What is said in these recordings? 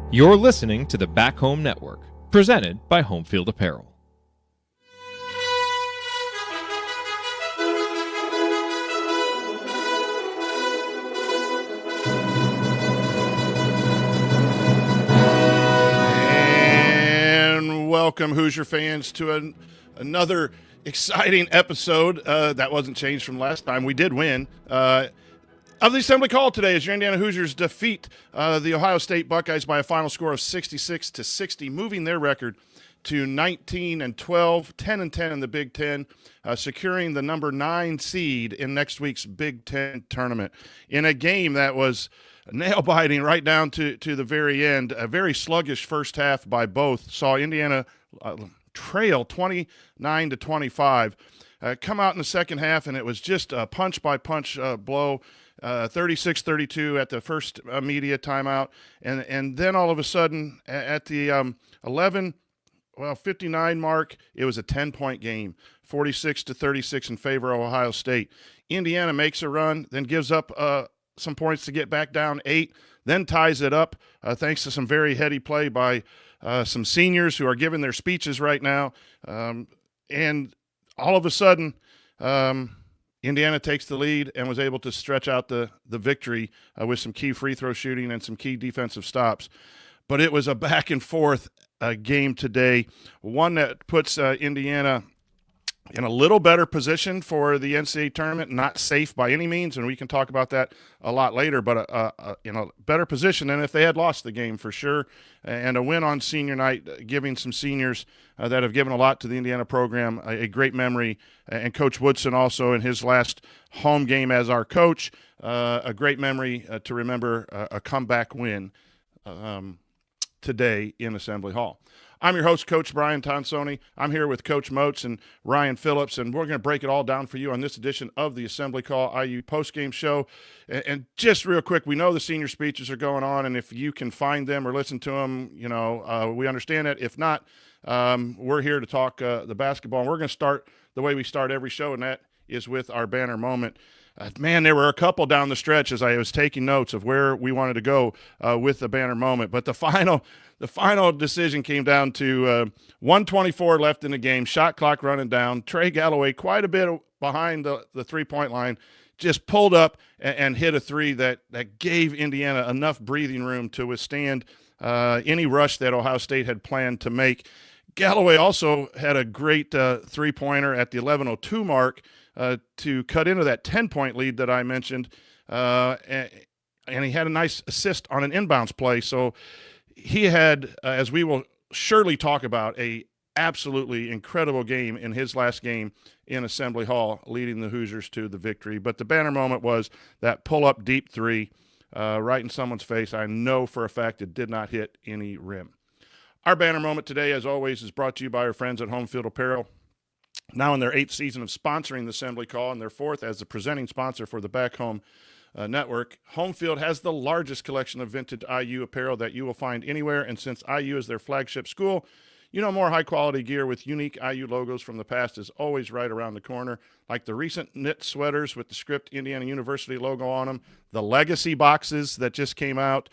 You're listening to the Back Home Network, presented by Homefield Apparel. And welcome, Hoosier fans, to another exciting episode that wasn't changed from last time. We did win. Of the Assembly Call today as your Indiana Hoosiers defeat the Ohio State Buckeyes by a final score of 66-60, moving their record to 19-12, 10-10 in the Big Ten, securing the number 9 seed in next week's Big Ten tournament. In a game that was nail-biting right down to the very end, a very sluggish first half by both saw Indiana trail 29-25. Come out in the second half, and it was just a punch-by-punch blow. 36-32 at the first media timeout, and then all of a sudden at the 59 mark, it was a 10-point game, 46-36 in favor of Ohio State. Indiana makes a run, then gives up some points to get back down 8, then ties it up thanks to some very heady play by some seniors who are giving their speeches right now, and all of a sudden Indiana takes the lead and was able to stretch out the victory with some key free throw shooting and some key defensive stops. But it was a back and forth game today, one that puts Indiana in a little better position for the NCAA tournament, not safe by any means, and we can talk about that a lot later, but in a better position than if they had lost the game for sure. And a win on senior night, giving some seniors that have given a lot to the Indiana program a great memory, and Coach Woodson also in his last home game as our coach, a great memory to remember a comeback win today in Assembly Hall. I'm your host, Coach Brian Tonsoni. I'm here with Coach Moats and Ryan Phillips, and we're going to break it all down for you on this edition of the Assembly Call IU Postgame Show. And just real quick, we know the senior speeches are going on, and if you can find them or listen to them, we understand that. If not, we're here to talk the basketball, and we're going to start the way we start every show, and that is with our banner moment. Man, there were a couple down the stretch as I was taking notes of where we wanted to go with the banner moment. But the final decision came down to 1:24 left in the game, shot clock running down. Trey Galloway, quite a bit behind the three-point line, just pulled up and hit a three that gave Indiana enough breathing room to withstand any rush that Ohio State had planned to make. Galloway also had a great three-pointer at the 11:02 mark to cut into that 10-point lead that I mentioned, and he had a nice assist on an inbounds play. So he had, as we will surely talk about, a absolutely incredible game in his last game in Assembly Hall, leading the Hoosiers to the victory. But the banner moment was that pull-up deep three right in someone's face. I know for a fact it did not hit any rim. Our banner moment today, as always, is brought to you by our friends at Homefield Apparel. Now in their 8th season of sponsoring the Assembly Call and their 4th as the presenting sponsor for the Back Home Network, Homefield has the largest collection of vintage IU apparel that you will find anywhere. And since IU is their flagship school, more high-quality gear with unique IU logos from the past is always right around the corner, like the recent knit sweaters with the Script Indiana University logo on them, the Legacy boxes that just came out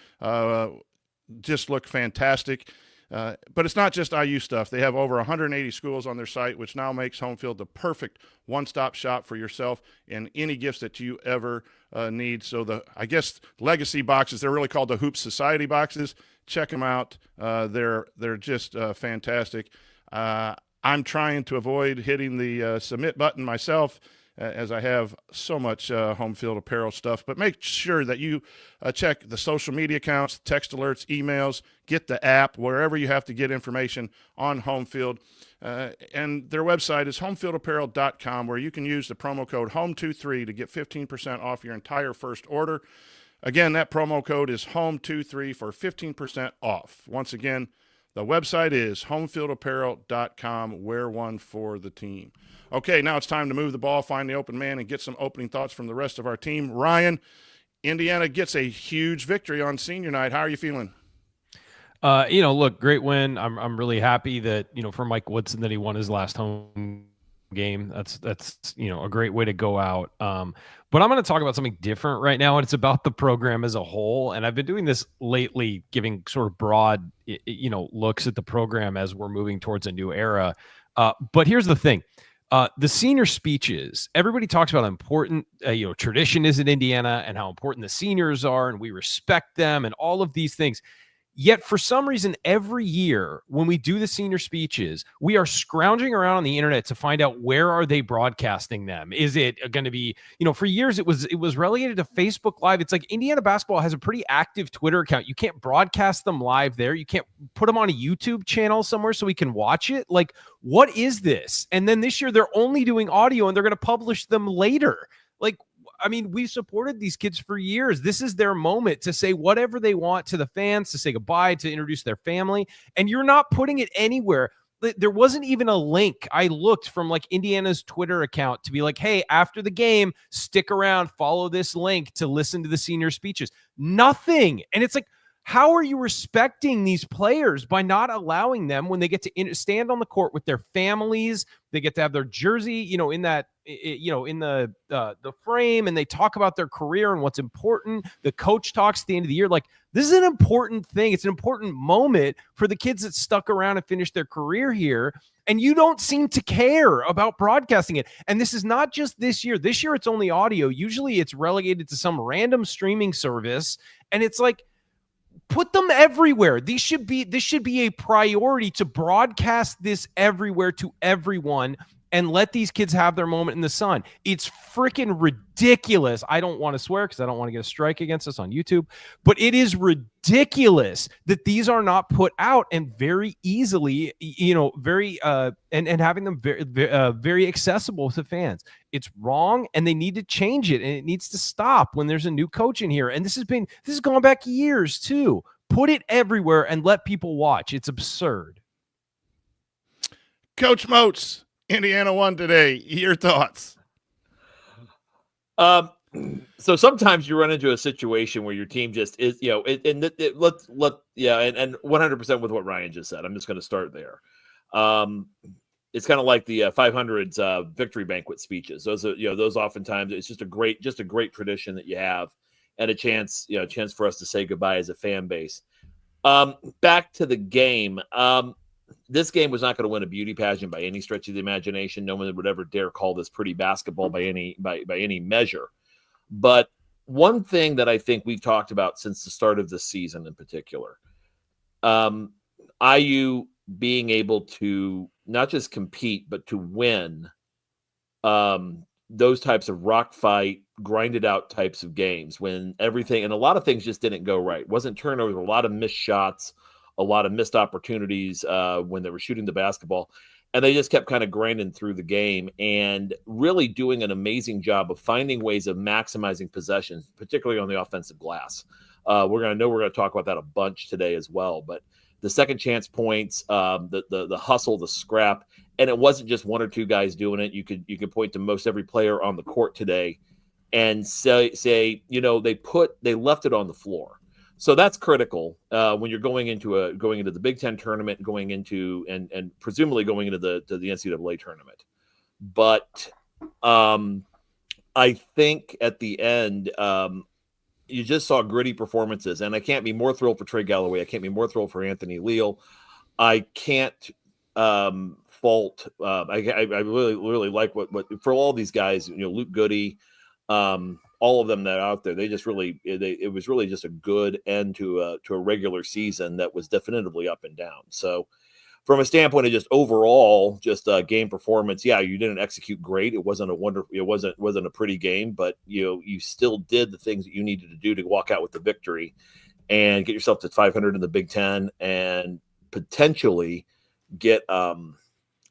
just look fantastic. But it's not just IU stuff. They have over 180 schools on their site, which now makes Homefield the perfect one-stop shop for yourself and any gifts that you ever need. So I guess Legacy boxes, they're really called the Hoop Society boxes. Check them out. They're just fantastic. I'm trying to avoid hitting the submit button myself, as I have so much Homefield apparel stuff. But make sure that you check the social media accounts, text alerts, emails, get the app, wherever you have to get information on Homefield. And their website is homefieldapparel.com, where you can use the promo code HOME23 to get 15% off your entire first order. Again, that promo code is HOME23 for 15% off. Once again, the website is homefieldapparel.com. Wear one for the team. Okay, now it's time to move the ball, find the open man, and get some opening thoughts from the rest of our team. Ryan, Indiana gets a huge victory on senior night. How are you feeling? Look, great win. I'm really happy that, for Mike Woodson, that he won his last home game. That's a great way to go out. But I'm going to talk about something different right now, and it's about the program as a whole. And I've been doing this lately, giving sort of broad, looks at the program as we're moving towards a new era. But here's the thing. The senior speeches, everybody talks about how important tradition is in Indiana and how important the seniors are, and we respect them and all of these things. Yet for some reason, every year when we do the senior speeches, we are scrounging around on the internet to find out where are they broadcasting them. Is it going to be, for years it was relegated to Facebook Live. It's like Indiana basketball has a pretty active Twitter account. You can't broadcast them live there. You can't put them on a YouTube channel somewhere so we can watch it. Like, what is this? And then this year they're only doing audio and they're going to publish them later. Like, I mean, we've supported these kids for years. This is their moment to say whatever they want to the fans, to say goodbye, to introduce their family. And you're not putting it anywhere. There wasn't even a link. I looked from like Indiana's Twitter account to be like, hey, after the game, stick around, follow this link to listen to the senior speeches. Nothing. And it's like, how are you respecting these players by not allowing them when they get to stand on the court with their families? They get to have their jersey, in that, in the frame, and they talk about their career and what's important. The coach talks at the end of the year. Like, this is an important thing. It's an important moment for the kids that stuck around and finished their career here. And you don't seem to care about broadcasting it. And this is not just this year. This year, it's only audio. Usually it's relegated to some random streaming service. And it's like, put them everywhere. This should be a priority to broadcast this everywhere to everyone and let these kids have their moment in the sun. It's freaking ridiculous. I don't want to swear because I don't want to get a strike against us on YouTube, but it is ridiculous that these are not put out and very easily, and having them very accessible to fans. It's wrong, and they need to change it, and it needs to stop when there's a new coach in here. And this is going back years too. Put it everywhere and let people watch. It's absurd. Coach Moats, Indiana won today. Your thoughts? So sometimes you run into a situation where your team just is, and 100% with what Ryan just said. I'm just going to start there. It's kind of like the 500s victory banquet speeches. Those oftentimes it's just a great tradition that you have, and a chance for us to say goodbye as a fan base. Back to the game. This game was not going to win a beauty pageant by any stretch of the imagination. No one would ever dare call this pretty basketball by any measure. But one thing that I think we've talked about since the start of the season in particular, IU being able to not just compete, but to win those types of rock fight, grinded out types of games when everything, and a lot of things just didn't go right. It wasn't turnovers, a lot of missed shots, a lot of missed opportunities when they were shooting the basketball. And they just kept kind of grinding through the game and really doing an amazing job of finding ways of maximizing possessions, particularly on the offensive glass. We're going to talk about that a bunch today as well. But the second chance points, the hustle, the scrap, and it wasn't just one or two guys doing it. You could point to most every player on the court today and say they left it on the floor. So that's critical when you're going into the Big Ten tournament, going into and presumably going into the NCAA tournament. But I think at the end, you just saw gritty performances, and I can't be more thrilled for Trey Galloway. I can't be more thrilled for Anthony Leal. I can't fault. I really like what for all these guys. Luke Goody. All of them that are out there, it was really just a good end to a regular season that was definitively up and down. So from a standpoint of just overall, just game performance, yeah, you didn't execute great. It wasn't a pretty game, but you still did the things that you needed to do to walk out with the victory and get yourself to 500 in the Big Ten and potentially get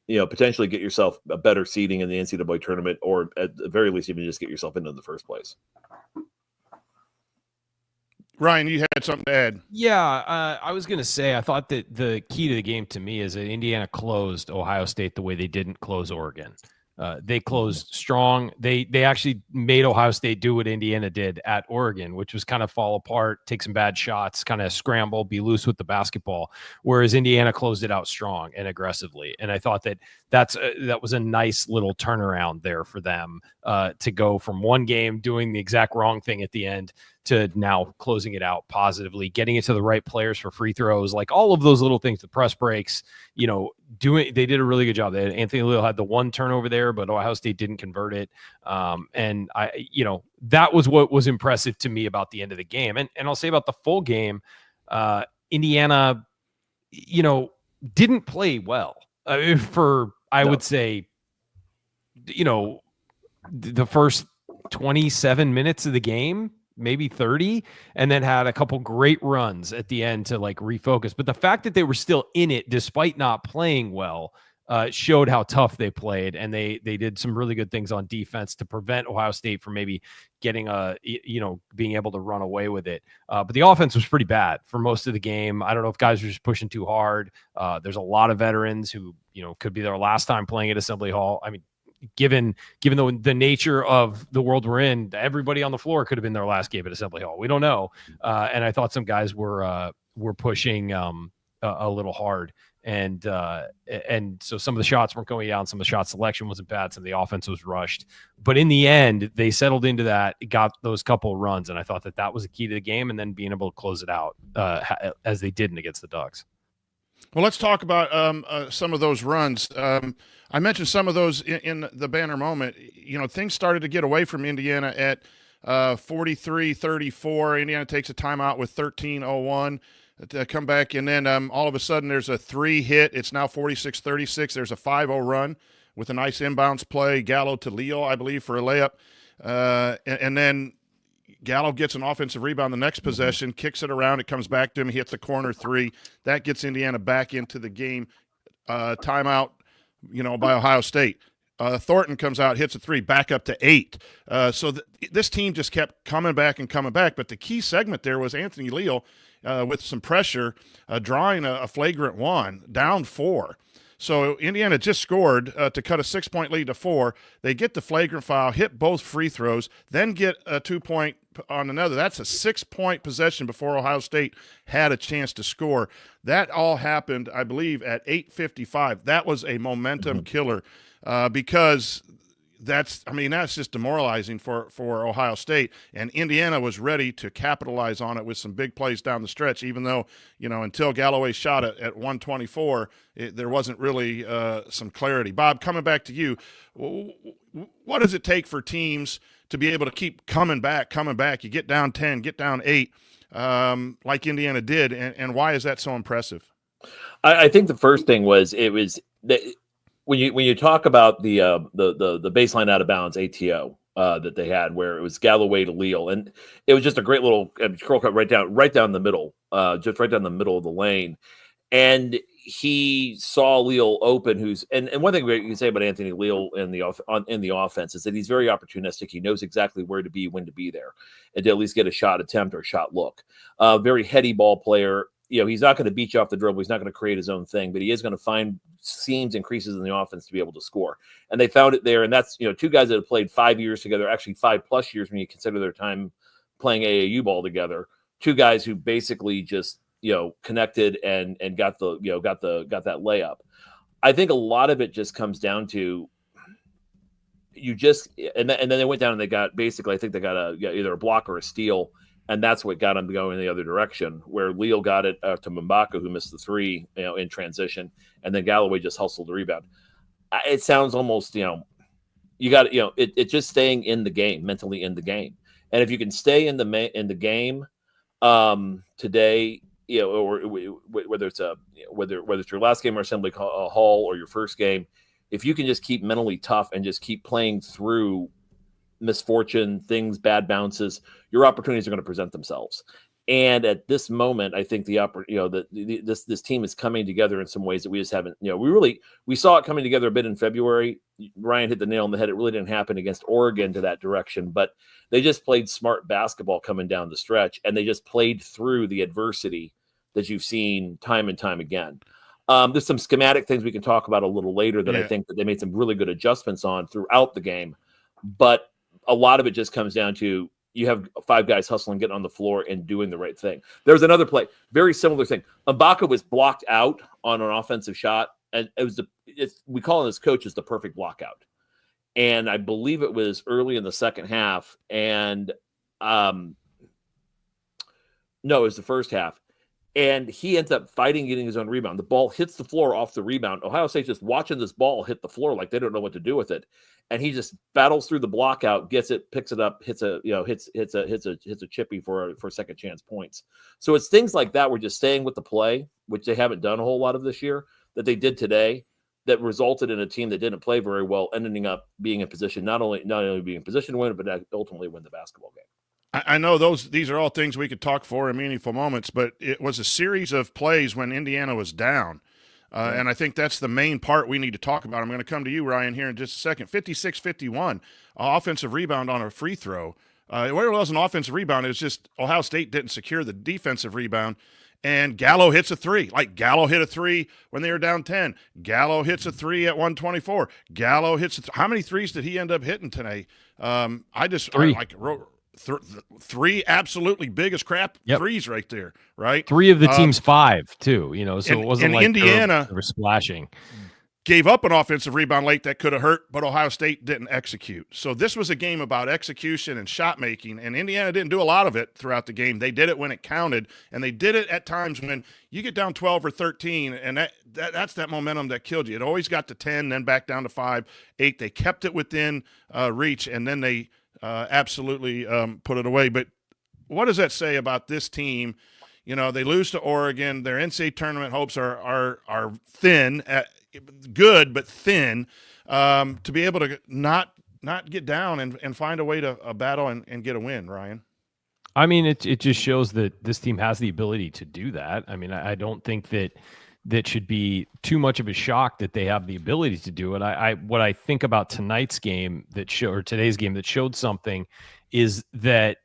yourself a better seeding in the NCAA tournament, or at the very least, even just get yourself into the first place. Ryan, you had something to add. Yeah, I was going to say, I thought that the key to the game to me is that Indiana closed Ohio State the way they didn't close Oregon. They closed strong. They actually made Ohio State do what Indiana did at Oregon, which was kind of fall apart, take some bad shots, kind of scramble, be loose with the basketball, whereas Indiana closed it out strong and aggressively. And I thought that was a nice little turnaround there for them to go from one game doing the exact wrong thing at the end to now closing it out positively, getting it to the right players for free throws, like all of those little things, the press breaks, they did a really good job. Anthony Leal had the one turnover there, but Ohio State didn't convert it. And that was what was impressive to me about the end of the game. And I'll say about the full game, Indiana, didn't play well I would say, the first 27 minutes of the game, maybe 30, and then had a couple great runs at the end to like refocus. But the fact that they were still in it despite not playing well showed how tough they played, and they did some really good things on defense to prevent Ohio State from maybe getting being able to run away with it. But the offense was pretty bad for most of the game. I don't know if guys were just pushing too hard. There's a lot of veterans who could be their last time playing at Assembly Hall. I mean, given the nature of the world we're in, everybody on the floor could have been their last game at Assembly Hall. We don't know. And I thought some guys were pushing a little hard. And so some of the shots weren't going down. Some of the shot selection wasn't bad. Some of the offense was rushed. But in the end, they settled into that, got those couple of runs. And I thought that was the key to the game, and then being able to close it out as they didn't against the Ducks. Well, let's talk about some of those runs. I mentioned some of those in the banner moment. Things started to get away from Indiana at 43-34. Indiana takes a timeout with 13:01 to come back, and then all of a sudden there's a 3 hit. It's now 46-36. There's a 5-0 run with a nice inbounds play. Gallo to Leal, I believe, for a layup. And then Gallo gets an offensive rebound the next possession, kicks it around. It comes back to him. He hits the corner 3. That gets Indiana back into the game. Timeout, by Ohio State. Thornton comes out, hits a 3, back up to 8. So this team just kept coming back. But the key segment there was Anthony Leal with some pressure, drawing a flagrant 1, down 4. So Indiana just scored to cut a 6-point lead to 4. They get the flagrant foul, hit both free throws, then get a 2-point on another. That's a 6-point possession before Ohio State had a chance to score. That all happened, I believe, at 8:55. That was a momentum killer because that's just demoralizing for Ohio State. And Indiana was ready to capitalize on it with some big plays down the stretch, even though, until Galloway shot it at 124, there wasn't really some clarity. Bob, coming back to you, what does it take for teams to be able to keep coming back? You get down 10, get down 8, like Indiana did, and why is that so impressive? I think the first thing was when you talk about the baseline out of bounds ATO that they had, where it was Galloway to Leal, and it was just a great little curl cut right down the middle, just right down the middle of the lane, and he saw Leal open. And one thing we can say about Anthony Leal in the offense is that he's very opportunistic. He knows exactly where to be, when to be there, and to at least get a shot attempt or a shot look. Very heady ball player. He's not going to beat you off the dribble. He's not going to create his own thing, but he is going to find seams and creases in the offense to be able to score. And they found it there. And that's, two guys that have played 5 years together, actually 5+ years when you consider their time playing AAU ball together. 2 guys who basically just, connected and got that layup. I think a lot of it just comes down to and then they went down and they got basically, I think they got either a block or a steal. And that's what got him to go in the other direction, where Leal got it to Mbaka, who missed the 3, in transition, and then Galloway just hustled the rebound. It sounds almost, you got it's just staying in the game, mentally in the game. And if you can stay in the game today, or whether it's your last game or Assembly Hall or your first game, if you can just keep mentally tough and just keep playing through misfortune, things, bad bounces, your opportunities are going to present themselves. And at this moment, I think this team is coming together in some ways that we just haven't, we saw it coming together a bit in February. Ryan hit the nail on the head. It really didn't happen against Oregon to that direction, but they just played smart basketball coming down the stretch, and they just played through the adversity that you've seen time and time again. There's some schematic things we can talk about a little later that I think that they made some really good adjustments on throughout the game. But a lot of it just comes down to you have 5 guys hustling, getting on the floor and doing the right thing. There's another play, very similar thing. Ibaka was blocked out on an offensive shot, and we call it as coaches the perfect blockout. And I believe it was early in the second half, and no, it was the first half. And he ends up fighting, getting his own rebound. The ball hits the floor off the rebound. Ohio State's just watching this ball hit the floor like they don't know what to do with it. And he just battles through the block out, gets it, picks it up, hits a chippy for second chance points. So it's things like that. We're just staying with the play, which they haven't done a whole lot of this year, that they did today, that resulted in a team that didn't play very well, ending up being in position, not only being in position to win, but ultimately win the basketball game. I know these are all things we could talk for in meaningful moments, but it was a series of plays when Indiana was down. And I think that's the main part we need to talk about. I'm going to come to you, Ryan, here in just a second. 56-51, offensive rebound on a free throw. It wasn't an offensive rebound. It was just Ohio State didn't secure the defensive rebound, and Gallo hits a three. Like Gallo hit a three when they were down 10. Gallo hits a three at 124. Gallo hits how many threes did he end up hitting today? Three absolutely biggest crap threes right there, right? 3 of the team's 5 too, so it wasn't like Indiana they were splashing. Gave up an offensive rebound late that could have hurt, but Ohio State didn't execute. So this was a game about execution and shot making, and Indiana didn't do a lot of it throughout the game. They did it when it counted, and they did it at times when you get down 12 or 13, and that's that momentum that killed you. It always got to 10, then back down to 5, 8. They kept it within reach, and then they absolutely put it away. But what does that say about this team? They lose to Oregon. Their NCAA tournament hopes are thin, good but thin. To be able to not get down and find a way to battle and get a win, Ryan. I mean, it just shows that this team has the ability to do that. I mean, I don't think that should be too much of a shock that they have the ability to do it. What I think about tonight's game or today's game that showed something is that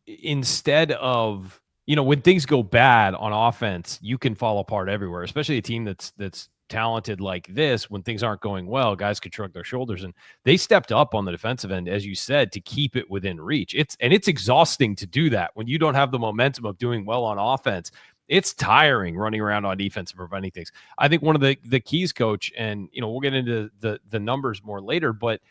instead of, when things go bad on offense, you can fall apart everywhere, especially a team that's talented like this. When things aren't going well, guys could shrug their shoulders, and they stepped up on the defensive end, as you said, to keep it within reach. It's exhausting to do that when you don't have the momentum of doing well on offense. It's tiring running around on defense and preventing things. I think one of the keys, Coach, and we'll get into the numbers more later, but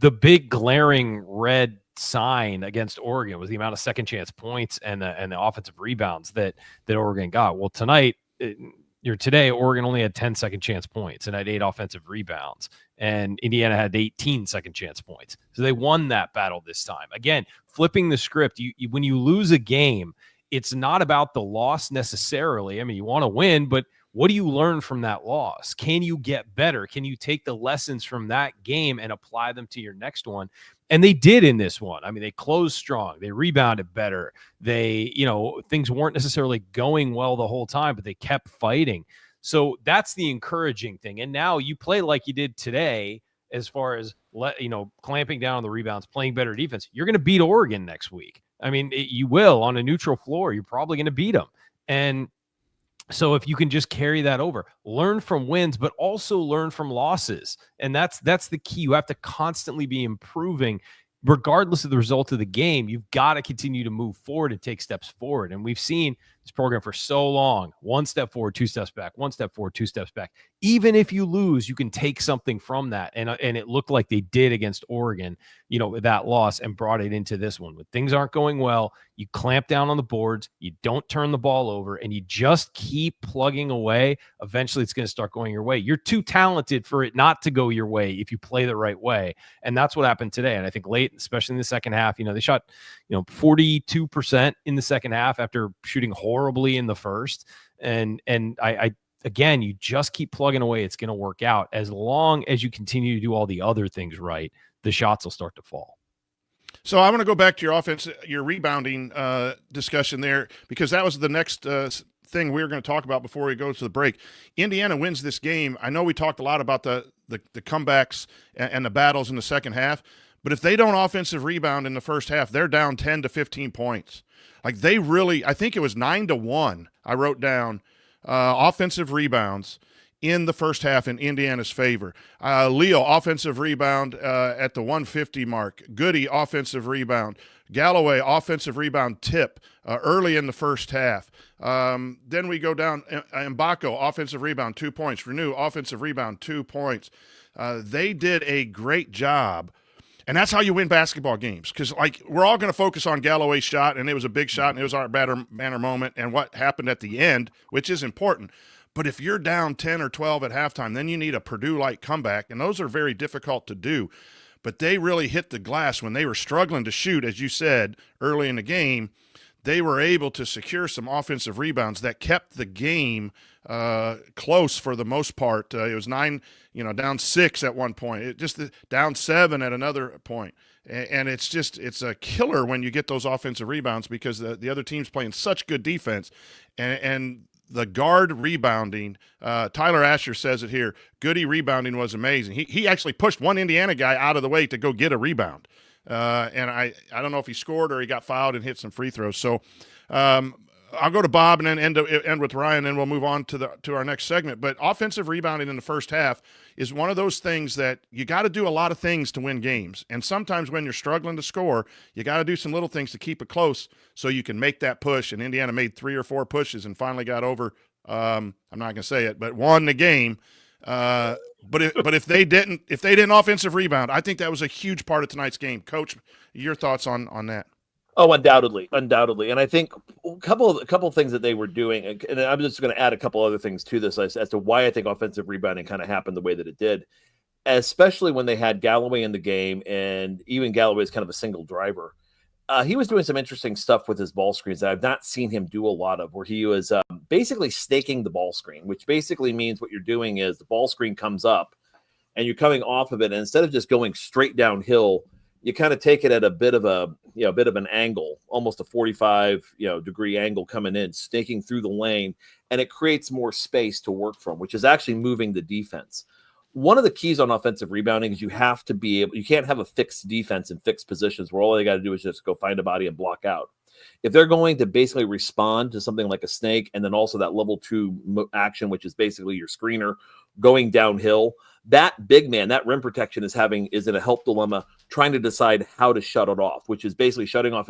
the big glaring red sign against Oregon was the amount of second chance points and the offensive rebounds that Oregon got. Well, today, Oregon only had 10 second chance points and had 8 offensive rebounds, and Indiana had 18 second chance points. So they won that battle this time. Again, flipping the script, when you lose a game, it's not about the loss necessarily. I mean, you want to win, but what do you learn from that loss? Can you get better? Can you take the lessons from that game and apply them to your next one? And they did in this one. I mean, they closed strong. They rebounded better. They, things weren't necessarily going well the whole time, but they kept fighting. So that's the encouraging thing. And now you play like you did today, as far as, clamping down on the rebounds, playing better defense. You're going to beat Oregon next week. I mean, you will on a neutral floor. You're probably going to beat them. And so if you can just carry that over, learn from wins, but also learn from losses. And that's the key. You have to constantly be improving regardless of the result of the game. You've got to continue to move forward and take steps forward. And we've seen this program for so long, 1 step forward, 2 steps back, 1 step forward, 2 steps back. Even if you lose, you can take something from that. And it looked like they did against Oregon, that loss, and brought it into this one. When things aren't going well, you clamp down on the boards, you don't turn the ball over, and you just keep plugging away. Eventually it's going to start going your way. You're too talented for it not to go your way if you play the right way. And that's what happened today. And I think late, especially in the second half, they shot, 42% in the second half after shooting horribly in the first. And again, you just keep plugging away. It's going to work out. As long as you continue to do all the other things right, the shots will start to fall. So I want to go back to your offense, your rebounding discussion there, because that was the next thing we were going to talk about before we go to the break. Indiana wins this game. I know we talked a lot about the comebacks and the battles in the second half, but if they don't offensive rebound in the first half, they're down 10 to 15 points. Like they really, I think it was 9-1. I wrote down offensive rebounds in the first half in Indiana's favor. Leal, offensive rebound at the 150 mark. Goody, offensive rebound. Galloway, offensive rebound tip early in the first half. Then we go down. Mbako, offensive rebound, 2 points. Renew, offensive rebound, 2 points. They did a great job. And that's how you win basketball games, because we're all going to focus on Galloway's shot, and it was a big shot, and it was our banner moment, and what happened at the end, which is important. But if you're down 10 or 12 at halftime, then you need a Purdue-like comeback, and those are very difficult to do. But they really hit the glass when they were struggling to shoot, as you said, early in the game. They were able to secure some offensive rebounds that kept the game close for the most part. It was down 6 at one point. It just down 7 at another point. And it's a killer when you get those offensive rebounds, because the other team's playing such good defense. And the guard rebounding, Tyler Asher says it here, Goody rebounding was amazing. He actually pushed one Indiana guy out of the way to go get a rebound. And I don't know if he scored or he got fouled and hit some free throws. So I'll go to Bob and then end with Ryan, and we'll move on to our next segment. But offensive rebounding in the first half is one of those things that you got to do a lot of things to win games. And sometimes when you're struggling to score, you got to do some little things to keep it close so you can make that push. And Indiana made 3 or 4 pushes and finally got over. I'm not going to say it, but won the game. But if they didn't offensive rebound, I think that was a huge part of tonight's game. Coach, your thoughts on that? Oh, undoubtedly. And I think a couple of things that they were doing, and I'm just going to add a couple other things to this as to why I think offensive rebounding kind of happened the way that it did, especially when they had Galloway in the game, and even Galloway is kind of a single driver. He was doing some interesting stuff with his ball screens that I've not seen him do a lot of, where he was basically staking the ball screen, which basically means what you're doing is the ball screen comes up and you're coming off of it, and instead of just going straight downhill, you kind of take it at a bit of an angle, almost a 45 degree angle coming in, staking through the lane, and it creates more space to work from, which is actually moving the defense. One of the keys on offensive rebounding is you can't have a fixed defense in fixed positions where all they got to do is just go find a body and block out. If they're going to basically respond to something like a snake, and then also that level 2 action, which is basically your screener going downhill, that big man, that rim protection is in a help dilemma, trying to decide how to shut it off, which is basically shutting off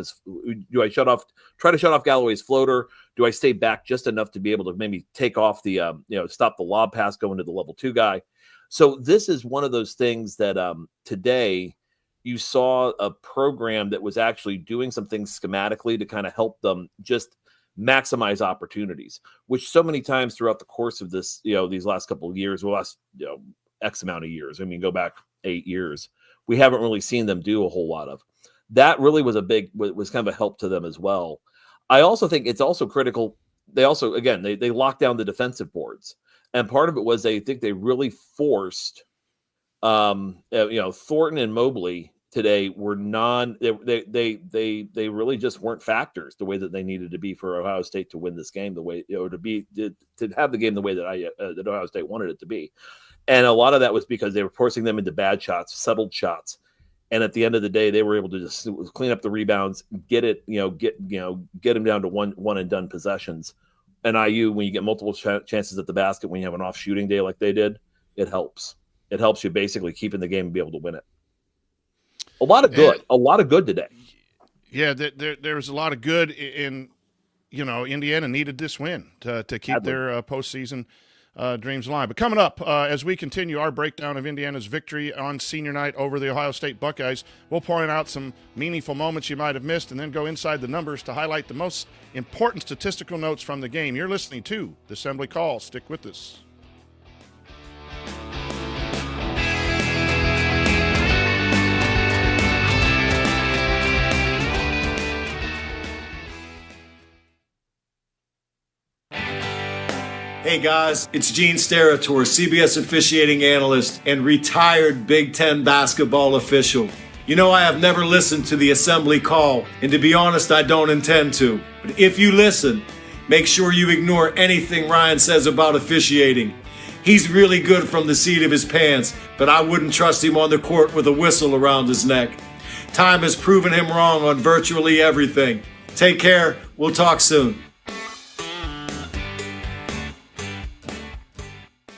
try to shut off Galloway's floater? Do I stay back just enough to be able to maybe take off the, stop the lob pass going to the level 2 guy? So this is one of those things that today you saw a program that was actually doing some things schematically to kind of help them just maximize opportunities, which so many times throughout the course of this, these last couple of years, X amount of years, go back 8 years, we haven't really seen them do a whole lot of. That really was was kind of a help to them as well. I also think it's also critical. They also, again, they locked down the defensive boards. And part of it was they really forced, Thornton and Mobley today were they really just weren't factors the way that they needed to be for Ohio State to win this game, the way to have the game the way that Ohio State wanted it to be. And a lot of that was because they were forcing them into bad shots, settled shots. And at the end of the day, they were able to just clean up the rebounds, get them down to one and done possessions. And IU, when you get multiple chances at the basket, when you have an off shooting day like they did, it helps. It helps you basically keep in the game and be able to win it. A lot of good today. Yeah, there was a lot of good in, Indiana needed this win to keep their postseason dreams alive. But coming up, as we continue our breakdown of Indiana's victory on senior night over the Ohio State Buckeyes, we'll point out some meaningful moments you might have missed and then go inside the numbers to highlight the most important statistical notes from the game. You're listening to the Assembly Call. Stick with us. Hey guys, it's Gene Steratore, CBS officiating analyst and retired Big Ten basketball official. I have never listened to the Assembly Call, and to be honest, I don't intend to. But if you listen, make sure you ignore anything Ryan says about officiating. He's really good from the seat of his pants, but I wouldn't trust him on the court with a whistle around his neck. Time has proven him wrong on virtually everything. Take care. We'll talk soon.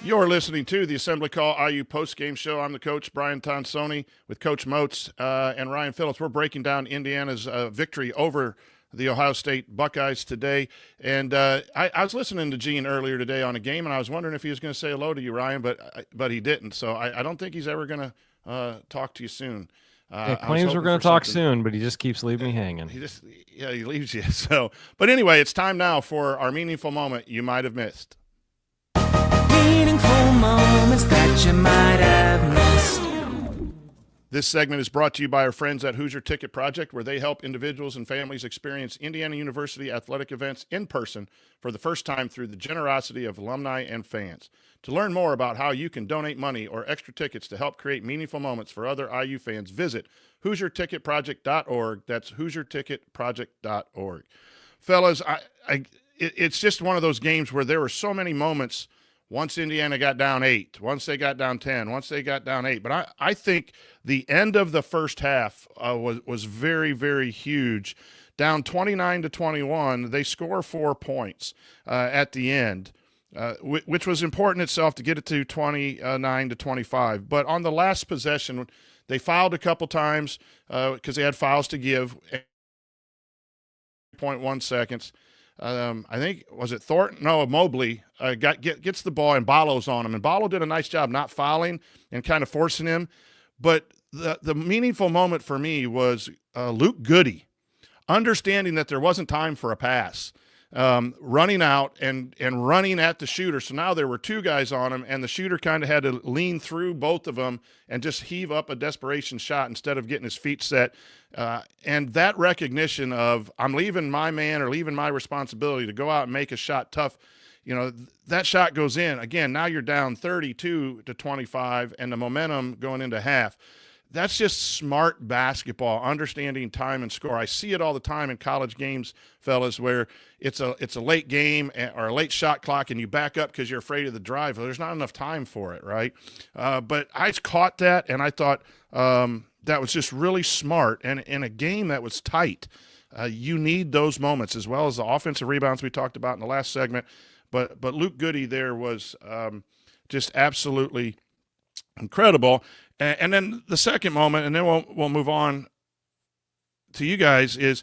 You're listening to the Assembly Call IU Postgame Show. I'm the coach, Brian Tonsoni, with Coach Moats and Ryan Phillips. We're breaking down Indiana's victory over the Ohio State Buckeyes today. And I was listening to Gene earlier today on a game, and I was wondering if he was going to say hello to you, Ryan, but he didn't. So I don't think he's ever going to talk to you soon. He claims we're going to talk soon, but he just keeps leaving me hanging. He leaves you. So, but anyway, it's time now for our meaningful moment you might have missed. Meaningful moments that you might have missed. This segment is brought to you by our friends at Hoosier Ticket Project, where they help individuals and families experience Indiana University athletic events in person for the first time through the generosity of alumni and fans. To learn more about how you can donate money or extra tickets to help create meaningful moments for other IU fans, visit HoosierTicketProject.org. That's HoosierTicketProject.org. Fellas, it's just one of those games where there were so many moments once Indiana got down 8, once they got down 10, once they got down 8. But I think the end of the first half was very, very huge. Down 29-21, they score 4 points at the end, which was important itself to get it to 29-25. But on the last possession, they fouled a couple times because they had fouls to give. 0.1 seconds. I think, was it Thornton? No, Mobley gets the ball and Ballo's on him. And Ballo did a nice job not fouling and kind of forcing him. But the meaningful moment for me was Luke Goody understanding that there wasn't time for a pass, running out and running at the shooter. So now there were 2 guys on him, and the shooter kind of had to lean through both of them and just heave up a desperation shot instead of getting his feet set. And that recognition of I'm leaving my man or leaving my responsibility to go out and make a shot tough, that shot goes in. Again, now you're down 32-25 and the momentum going into half. That's just smart basketball, understanding time and score. I see it all the time in college games, fellas, where it's a late game or a late shot clock and you back up because you're afraid of the drive. Well, there's not enough time for it, right? But I caught that, and I thought that was just really smart. And in a game that was tight, you need those moments as well as the offensive rebounds we talked about in the last segment. But Luke Goody there was just absolutely incredible. And then the second moment, and then we'll move on to you guys, is,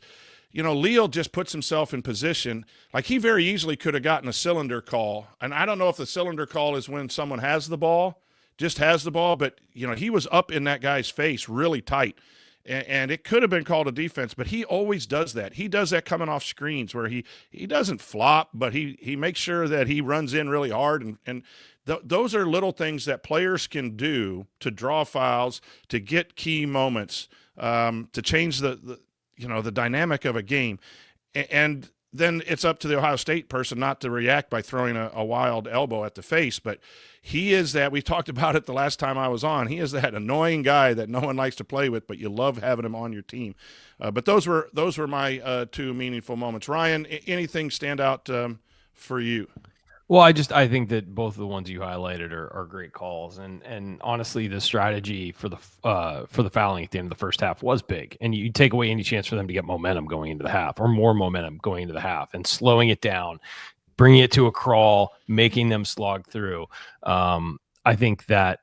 Leal just puts himself in position. Like, he very easily could have gotten a cylinder call. And I don't know if the cylinder call is when someone has the ball, but, he was up in that guy's face really tight. And it could have been called a defense, but he always does that. He does that coming off screens where he doesn't flop, but he makes sure that he runs in really hard. And those are little things that players can do to draw fouls, to get key moments, to change the dynamic of a game. And then it's up to the Ohio State person not to react by throwing a wild elbow at the face. But he is that, we talked about it the last time I was on, he is that annoying guy that no one likes to play with, but you love having him on your team. But those were my 2 meaningful moments. Ryan, anything stand out for you? Well, I think that both of the ones you highlighted are great calls, and honestly, the strategy for the fouling at the end of the first half was big, and you take away any chance for them to get momentum going into the half or more momentum going into the half, and slowing it down, bringing it to a crawl, making them slog through. I think that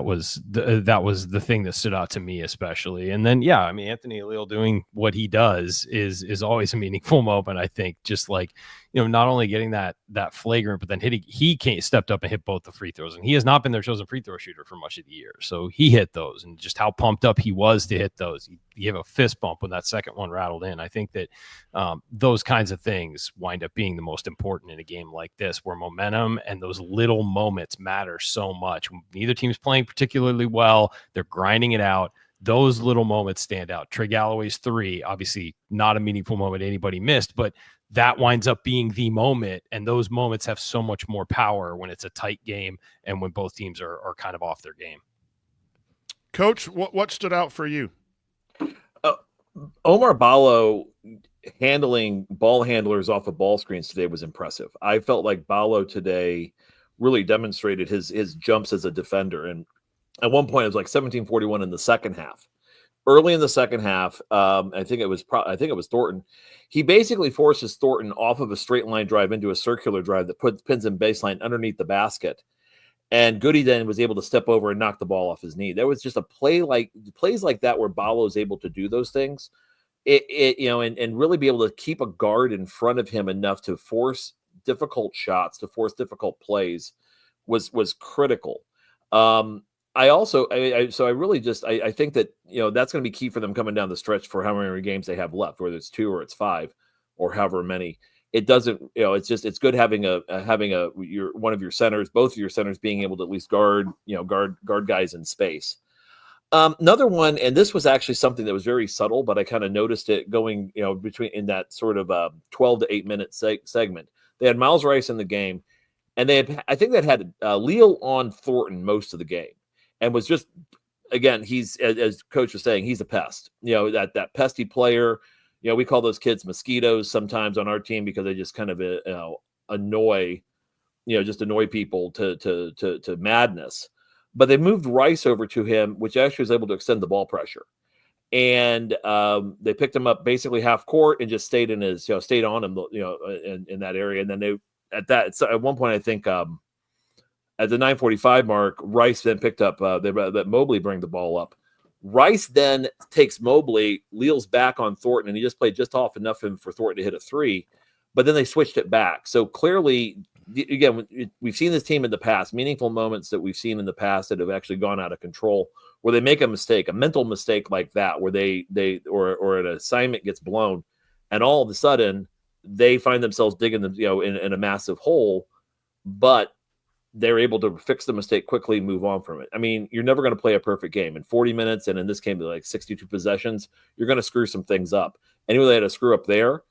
was the thing that stood out to me especially. And then, Anthony Leal doing what he does is always a meaningful moment. I think just like, not only getting that flagrant, but then he stepped up and hit both the free throws, and he has not been their chosen free throw shooter for much of the year. So he hit those, and just how pumped up he was to hit those. He gave a fist bump when that second one rattled in. I think that those kinds of things wind up being the most important in a game like this, where momentum and those little moments matter so much. Neither team's playing particularly well. They're grinding it out. Those little moments stand out. Trey Galloway's 3, obviously not a meaningful moment anybody missed, but that winds up being the moment. And those moments have so much more power when it's a tight game and when both teams are kind of off their game. Coach, what stood out for you? Omar Ballo handling ball handlers off of ball screens today was impressive. I felt like Ballo today really demonstrated his jumps as a defender. And at one point, it was like 17-41 in the second half. early in the second half. I think it was Thornton. He basically forces Thornton off of a straight line drive into a circular drive that pins him baseline underneath the basket. And Goody then was able to step over and knock the ball off his knee. There was just plays like that where Ballo is able to do those things. And really be able to keep a guard in front of him enough to force difficult shots, to force difficult plays was critical. I think that, that's going to be key for them coming down the stretch for how many games they have left, whether it's 2 or it's 5 or however many. It doesn't, it's good having one of your centers, both of your centers being able to at least guard guys in space. Another one, and this was actually something that was very subtle, but I kind of noticed it going, between in that sort of 12 to 8 minute segment. They had Miles Rice in the game, and I think they had Leal on Thornton most of the game, and was just, again, he's, as Coach was saying, he's a pest. That pesky player. We call those kids mosquitoes sometimes on our team because they just kind of annoy people to madness. But they moved Rice over to him, which actually was able to extend the ball pressure. And they picked him up basically half court and just stayed on him, in that area. And then at one point, I think at the 9:45 mark, Rice then picked up, they let Mobley bring the ball up. Rice then takes Mobley, Leal's back on Thornton, and he just played just off enough for Thornton to hit a 3. But then they switched it back. So clearly, again, we've seen this team in the past, meaningful moments that we've seen in the past that have actually gone out of control, where they make a mistake, a mental mistake like that, where or an assignment gets blown, and all of a sudden they find themselves digging in a massive hole, but they're able to fix the mistake quickly and move on from it. I mean, you're never going to play a perfect game in 40 minutes. And in this game, like 62 possessions, you're going to screw some things up. Anyway, they had a screw up there.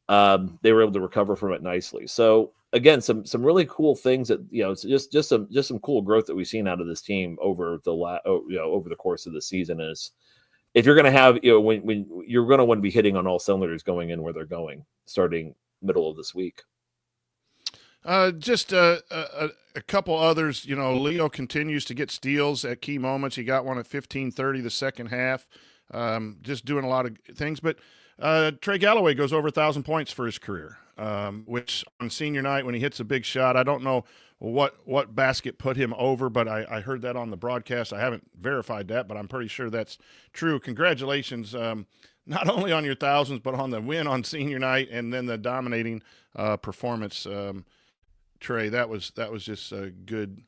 They were able to recover from it nicely. So again, some really cool things that, it's just some cool growth that we've seen out of this team over the course of the season. Is if you're going to have, when you're going to want to be hitting on all cylinders going in where they're going, starting middle of this week. Just a couple others. Leo continues to get steals at key moments. He got one at 15:30 the second half. Just doing a lot of things. But Trey Galloway goes over 1,000 points for his career, which on senior night when he hits a big shot, I don't know what basket put him over, but I heard that on the broadcast. I haven't verified that, but I'm pretty sure that's true. Congratulations, not only on your thousands, but on the win on senior night and then the dominating performance. Trey, that was just good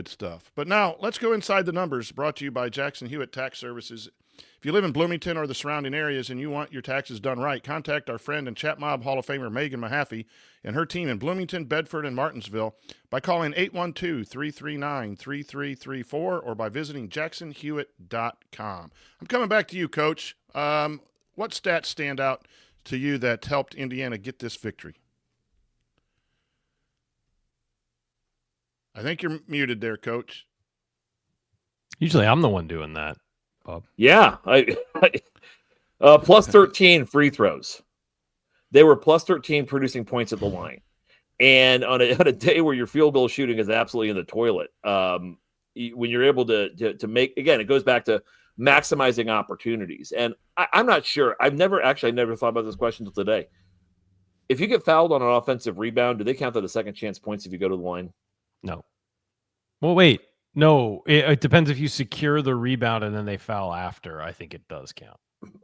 stuff. But now let's go inside the numbers, brought to you by Jackson Hewitt Tax Services. If you live in Bloomington or the surrounding areas and you want your taxes done right, contact our friend and Chat Mob Hall of Famer Megan Mahaffey and her team in Bloomington, Bedford, and Martinsville by calling 812-339-3334 or by visiting jacksonhewitt.com. I'm coming back to you, Coach. What stats stand out to you that helped Indiana get this victory? I think you're muted there, Coach. Usually I'm the one doing that, Bob. Yeah. Plus 13 free throws. They were plus 13 producing points at the line. And on a day where your field goal shooting is absolutely in the toilet, when you're able to make, again, it goes back to maximizing opportunities. And I'm not sure. I've never thought about this question until today. If you get fouled on an offensive rebound, do they count that as second chance points if you go to the line? No. Well, wait. No, it depends if you secure the rebound and then they foul after. I think it does count.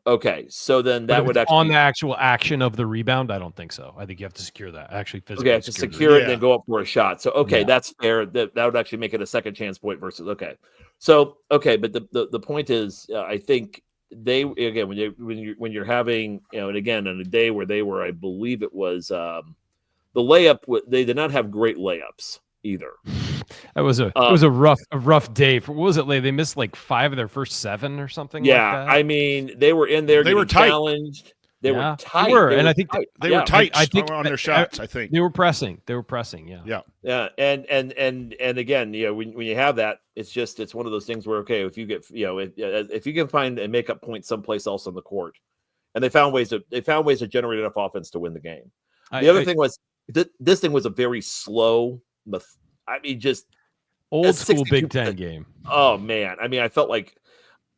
Okay, so then that would actually on the actual action of the rebound. I don't think so. I think you have to secure that. Actually, physically. Okay, to secure it and then go up for a shot. So that's fair. That would actually make it a second chance point versus So but the point is, I think they again when you're having and again on a day where they were, I believe it was the layup. They did not have great layups either. It was a rough day for, what was it? They missed like 5 of their first 7 or something. Yeah, like that. I mean they were in there. They were tight. Challenged. They were tight. I think they were tight. I think on their shots. I think they were pressing. Yeah. And again, when you have that, it's one of those things where if you get if you can find and make up points someplace else on the court, and they found ways to generate enough offense to win the game. The other thing was this thing was a very slow. I mean, just old school Big Ten game. Oh man, I mean, I felt like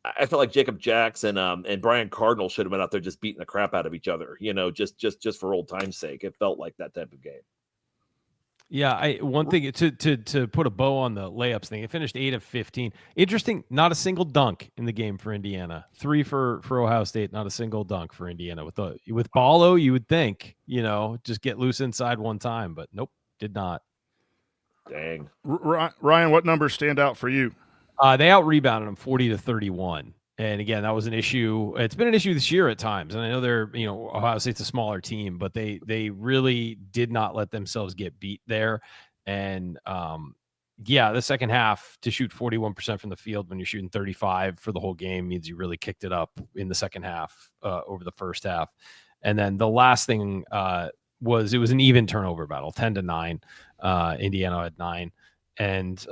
I felt like Jacob Jackson and Brian Cardinal should have been out there just beating the crap out of each other, just for old time's sake. It felt like that type of game. Yeah, one thing to put a bow on the layups thing. It finished 8 of 15. Interesting, not a single dunk in the game for Indiana. 3 for Ohio State, not a single dunk for Indiana. With Ballo, you would think, just get loose inside one time, but nope, did not. Dang. Ryan, what numbers stand out for you? They out-rebounded them 40-31. And again, that was an issue. It's been an issue this year at times. And I know Ohio State's a smaller team, but they really did not let themselves get beat there. And the second half, to shoot 41% from the field when you're shooting 35 for the whole game means you really kicked it up in the second half over the first half. And then the last thing was an even turnover battle, 10-9. Indiana had 9. And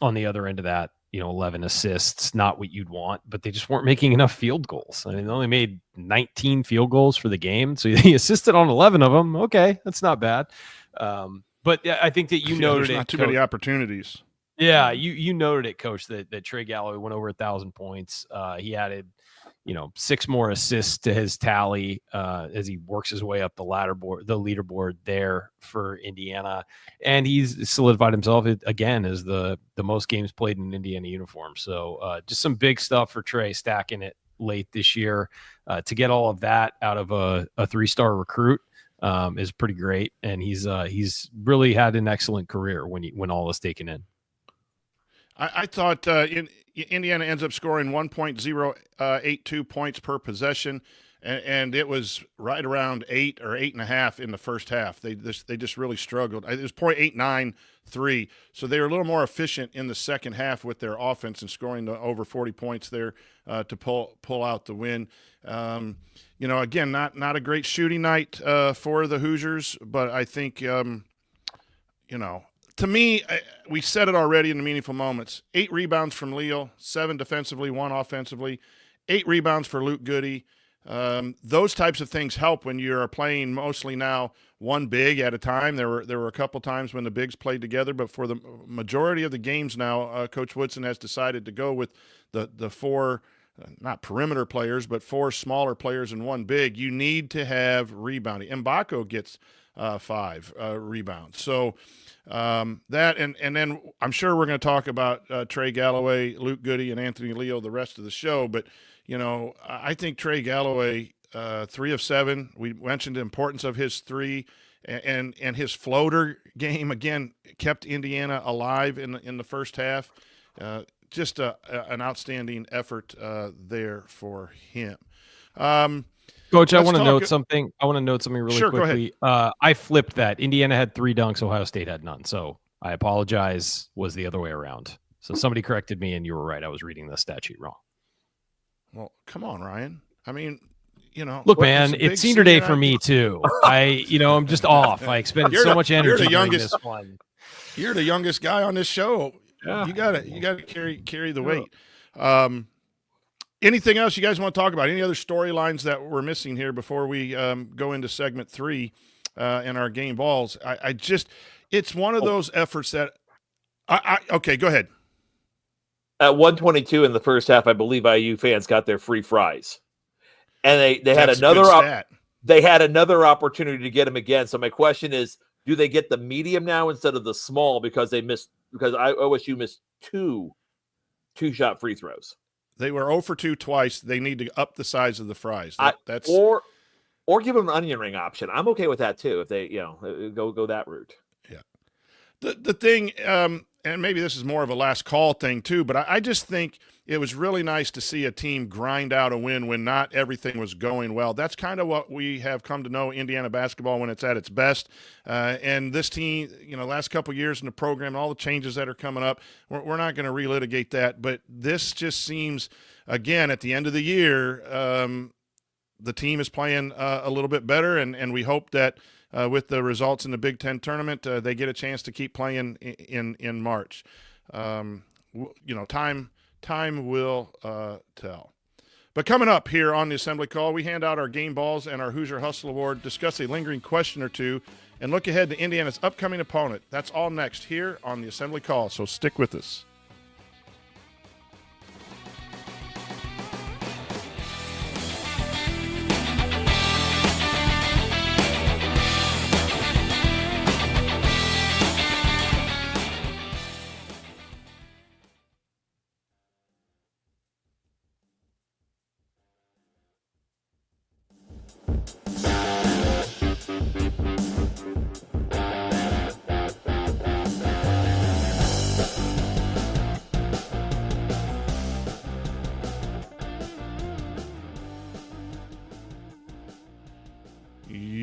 on the other end of that, 11 assists, not what you'd want, but they just weren't making enough field goals. I mean, they only made 19 field goals for the game. So he assisted on 11 of them. Okay, that's not bad. But yeah, I think that noted there's not too many opportunities. Yeah, you noted it, Coach, that Trey Galloway went over 1,000 points. He added, 6 more assists to his tally as he works his way up the leaderboard there for Indiana, and he's solidified himself again as the most games played in an Indiana uniform. So just some big stuff for Trey, stacking it late this year. To get all of that out of a 3-star recruit is pretty great, and he's really had an excellent career when all is taken in. I thought Indiana ends up scoring 1.082 points per possession, and it was right around 8 or 8.5 in the first half. They just really struggled. It was 0.893, so they were a little more efficient in the second half with their offense and scoring over 40 points there to pull out the win. Again, not a great shooting night for the Hoosiers, but I think to me, we said it already in the meaningful moments. 8 rebounds from Leal, 7 defensively, 1 offensively, 8 rebounds for Luke Goody. Those types of things help when you're playing mostly now one big at a time. There were a couple times when the bigs played together, but for the majority of the games now, Coach Woodson has decided to go with the 4, not perimeter players, but 4 smaller players and 1 big. You need to have rebounding. Mbako gets 5 rebounds. So that and then I'm sure we're going to talk about Trey Galloway, Luke Goody, and Anthony Leal the rest of the show. But I think Trey Galloway, 3 of 7. We mentioned the importance of his 3, and his floater game again kept Indiana alive in the first half. Just an outstanding effort there for him. Coach, I want to note something. Really sure, quickly. Go ahead. I flipped that. Indiana had 3 dunks. Ohio State had none. So I apologize. Was the other way around. So somebody corrected me, and you were right. I was reading the stat sheet wrong. Well, come on, Ryan. I mean, look, man, it's senior day for me too. I'm just off. I expended so much energy. You're the youngest. This one. You're the youngest guy on this show. Yeah. You gotta carry the weight. Anything else you guys want to talk about? Any other storylines that we're missing here before we go into segment 3 in our game balls? It's one of those efforts that okay, go ahead. At 122 in the first half, I believe IU fans got their free fries, and they had another opportunity to get them again. So my question is, do they get the medium now instead of the small because OSU missed 2 shot free throws? They were 0 for 2 twice. They need to up the size of the fries. That's or give them an onion ring option. I'm okay with that too if they go that route. Yeah. The thing, and maybe this is more of a last call thing too, but I just think it was really nice to see a team grind out a win when not everything was going well. That's kind of what we have come to know Indiana basketball when it's at its best. And this team, last couple of years in the program, and all the changes that are coming up, we're not going to relitigate that. But this just seems, again, at the end of the year, the team is playing a little bit better, and we hope that with the results in the Big Ten tournament, they get a chance to keep playing in March. Time will tell. But coming up here on the Assembly Call, we hand out our game balls and our Hoosier Hustle Award, discuss a lingering question or two, and look ahead to Indiana's upcoming opponent. That's all next here on the Assembly Call, so stick with us.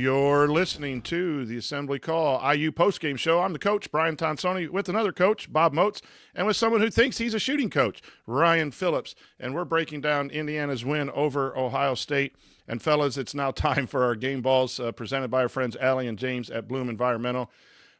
You're listening to the Assembly Call IU Postgame Show. I'm the coach, Brian Tonsoni, with another coach, Bob Moats, and with someone who thinks he's a shooting coach, Ryan Phillips. And we're breaking down Indiana's win over Ohio State. And, fellas, it's now time for our game balls presented by our friends Allie and James at Bloom Environmental.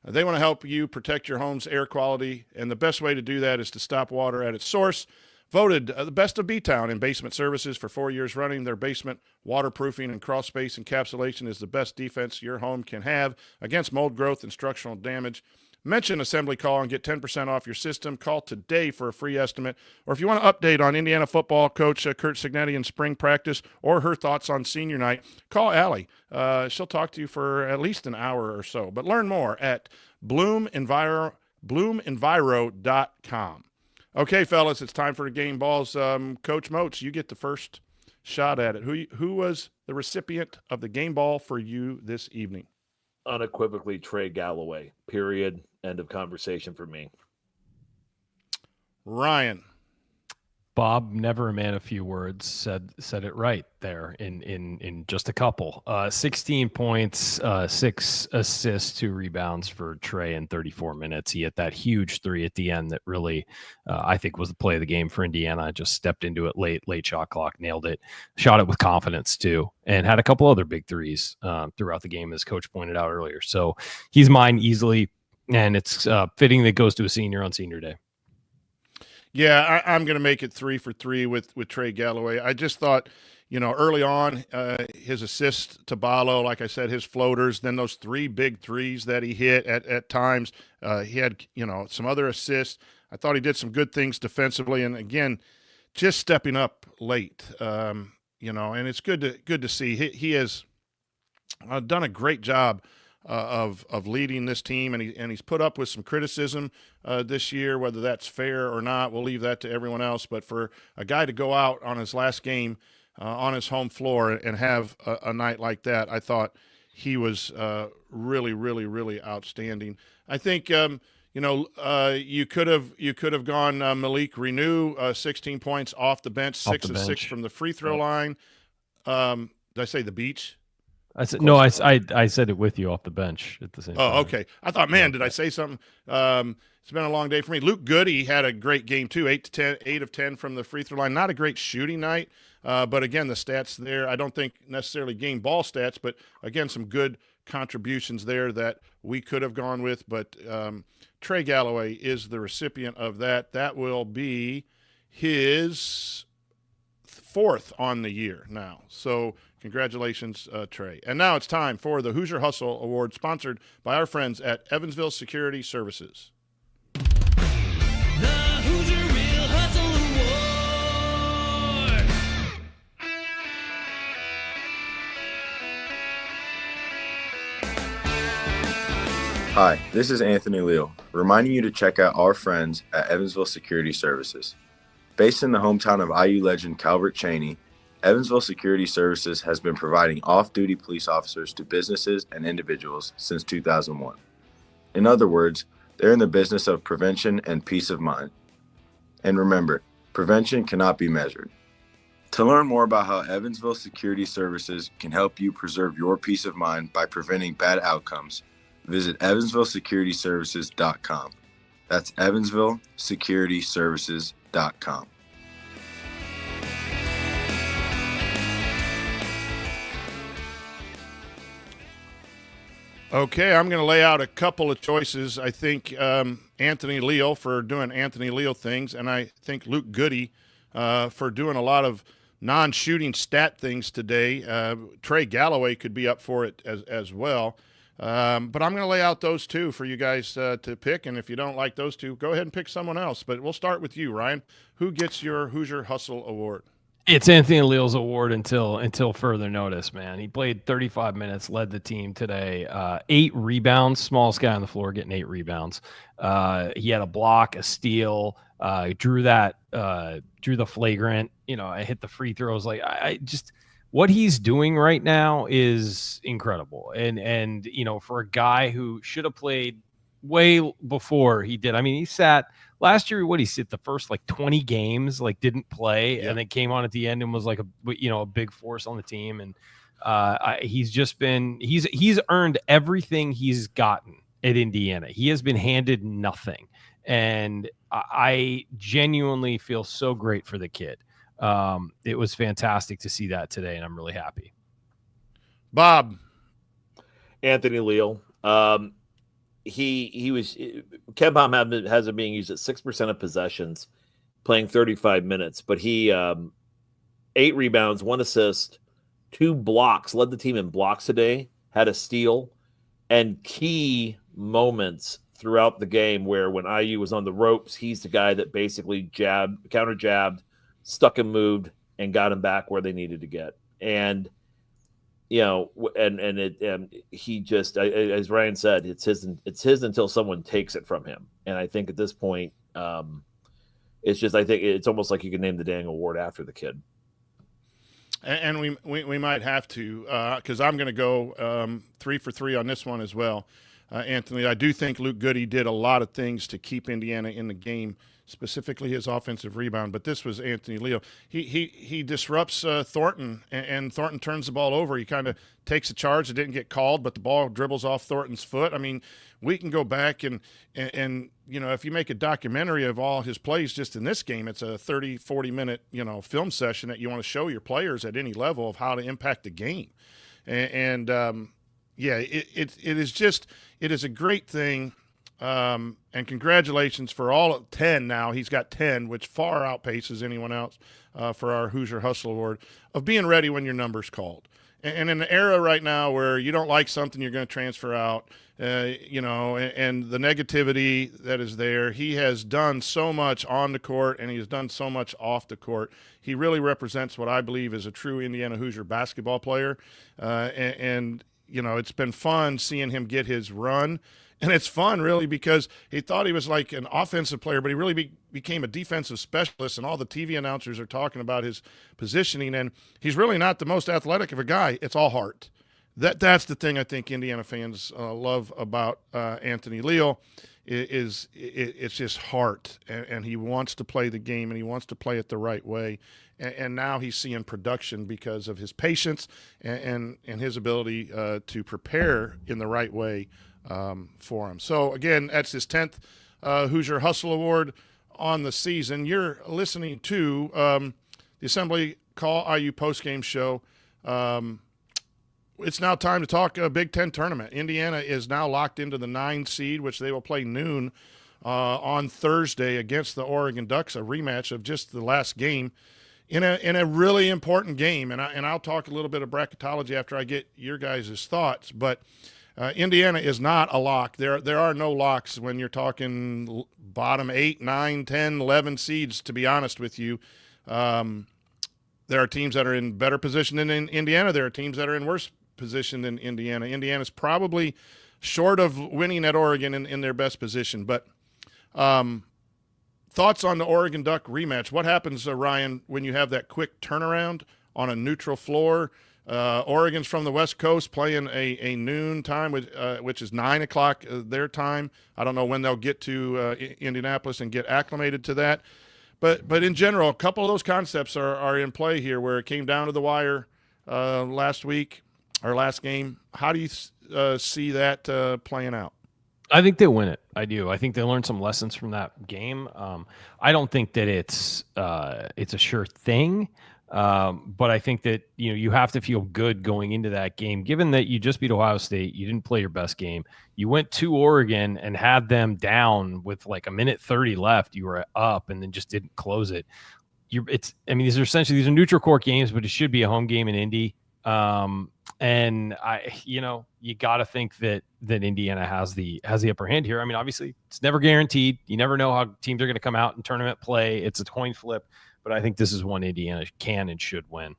They want to help you protect your home's air quality, and the best way to do that is to stop water at its source. Voted the best of B-Town in basement services for 4 years running. Their basement waterproofing and crawl space encapsulation is the best defense your home can have against mold growth and structural damage. Mention Assembly Call and get 10% off your system. Call today for a free estimate. Or if you want to update on Indiana football, Coach Kurt Signetti in spring practice or her thoughts on senior night, call Allie. She'll talk to you for at least an hour or so. But learn more at bloomenviro.com. Okay, fellas, it's time for the game balls. Coach Moats, you get the first shot at it. Who was the recipient of the game ball for you this evening? Unequivocally, Trey Galloway. Period. End of conversation for me. Ryan. Bob, never a man of few words, said it right there in just a couple. 16 points, 6 assists, 2 rebounds for Trey in 34 minutes. He hit that huge three at the end that really, I think, was the play of the game for Indiana. Just stepped into it late shot clock, nailed it, shot it with confidence too, and had a couple other big threes throughout the game, as Coach pointed out earlier. So he's mine easily, and it's fitting that it goes to a senior on senior day. Yeah, I'm going to make it 3 for 3 with Trey Galloway. I just thought, early on, his assist to Ballo, like I said, his floaters, then those 3 big threes that he hit at times. He had, some other assists. I thought he did some good things defensively. And, again, just stepping up late, and it's good to see. He has done a great job of leading this team, and he's put up with some criticism this year, whether that's fair or not. We'll leave that to everyone else. But for a guy to go out on his last game on his home floor and have a night like that, I thought he was really, really, really outstanding. I think you could have gone Malik Renew, 16 points off the bench, 6 of 6 from the free throw line. Did I say the beach? I said no. I said it with you off the bench at the same time. Oh, okay. I thought, man, did I say something? It's been a long day for me. Luke Goody had a great game too. 8 of 10 from the free throw line. Not a great shooting night, but again, the stats there. I don't think necessarily game ball stats, but again, some good contributions there that we could have gone with. But Trey Galloway is the recipient of that. That will be his 4th on the year now. So congratulations, Trey. And now it's time for the Hoosier Hustle Award, sponsored by our friends at Evansville Security Services. The Hoosier Real Hustle Award. Hi, this is Anthony Leal, reminding you to check out our friends at Evansville Security Services. Based in the hometown of IU legend Calvert Chaney, Evansville Security Services has been providing off-duty police officers to businesses and individuals since 2001. In other words, they're in the business of prevention and peace of mind. And remember, prevention cannot be measured. To learn more about how Evansville Security Services can help you preserve your peace of mind by preventing bad outcomes, visit evansvillesecurityservices.com. That's evansvillesecurityservices.com. Okay, I'm going to lay out a couple of choices. I think Anthony Leal for doing Anthony Leal things, and I think Luke Goody for doing a lot of non-shooting stat things today. Trey Galloway could be up for it as well. But I'm going to lay out those two for you guys to pick, and if you don't like those two, go ahead and pick someone else. But we'll start with you, Ryan. Who gets your Hoosier Hustle Award? It's Anthony Leal's award until further notice, man. He played 35 minutes, led the team today. 8 rebounds, smallest guy on the floor, getting 8 rebounds. He had a block, a steal, drew the flagrant. I hit the free throws. Like I just what he's doing right now is incredible. And for a guy who should have played way before he did. I mean, he sat last year. He sit the first 20 games, didn't play, and then came on at the end and was like a big force on the team. And He's earned everything he's gotten at Indiana. He has been handed nothing, and I genuinely feel so great for the kid. It was fantastic to see that today, and I'm really happy. Bob. Anthony Leal. He was KenPom has it being used at 6% of possessions, playing 35 minutes, but he 8 rebounds, 1 assist, 2 blocks, led the team in blocks today, had a steal, and key moments throughout the game where when IU was on the ropes, he's the guy that basically counter jabbed, stuck and moved, and got him back where they needed to get. And he just, as Ryan said, it's his until someone takes it from him. And I think at this point, I think it's almost like you can name the dang award after the kid. And we might have to, because I'm going to go 3 for 3 on this one as well. Anthony, I do think Luke Goody did a lot of things to keep Indiana in the game, specifically his offensive rebound. But this was Anthony Leal. He disrupts Thornton, and Thornton turns the ball over. He kind of takes a charge. It didn't get called, but the ball dribbles off Thornton's foot. I mean, we can go back and if you make a documentary of all his plays just in this game, it's a 30, 40-minute, film session that you want to show your players at any level of how to impact the game. It is a great thing. And congratulations for all 10 now. He's got 10, which far outpaces anyone else for our Hoosier Hustle Award, of being ready when your number's called. And in an era right now where you don't like something, you're going to transfer out, and the negativity that is there, he has done so much on the court and he has done so much off the court. He really represents what I believe is a true Indiana Hoosier basketball player. It's been fun seeing him get his run. And it's fun, really, because he thought he was like an offensive player, but he really became a defensive specialist, and all the TV announcers are talking about his positioning, and he's really not the most athletic of a guy. It's all heart. That's the thing I think Indiana fans love about Anthony Leal is it's just heart, and he wants to play the game, and he wants to play it the right way. And now he's seeing production because of his patience and his ability to prepare in the right way for him. So, again, that's his 10th Hoosier Hustle Award on the season. You're listening to the Assembly Call IU postgame show. It's now time to talk Big Ten tournament. Indiana is now locked into the 9 seed, which they will play noon on Thursday against the Oregon Ducks, a rematch of just the last game in a really important game. And I'll talk a little bit of bracketology after I get your guys' thoughts, but Indiana is not a lock. There are no locks when you're talking bottom 8, 9, 10, 11 seeds, to be honest with you. There are teams that are in better position than in Indiana. There are teams that are in worse position than Indiana. Indiana's probably short of winning at Oregon in their best position. But thoughts on the Oregon Duck rematch? What happens, Ryan, when you have that quick turnaround on a neutral floor? Oregon's from the West Coast playing a noon time, which is 9 o'clock their time. I don't know when they'll get to Indianapolis and get acclimated to that. But in general, a couple of those concepts are in play here where it came down to the wire last week, our last game. How do you see that playing out? I think they win it. I do. I think they learned some lessons from that game. I don't think that it's a sure thing. But I think that, you have to feel good going into that game, given that you just beat Ohio State. You didn't play your best game. You went to Oregon and had them down with like a minute 30 left. You were up and then just didn't close it. These are neutral court games, but it should be a home game in Indy. And you got to think that Indiana has the upper hand here. I mean, obviously it's never guaranteed. You never know how teams are going to come out in tournament play. It's a coin flip. But I think this is one Indiana can and should win.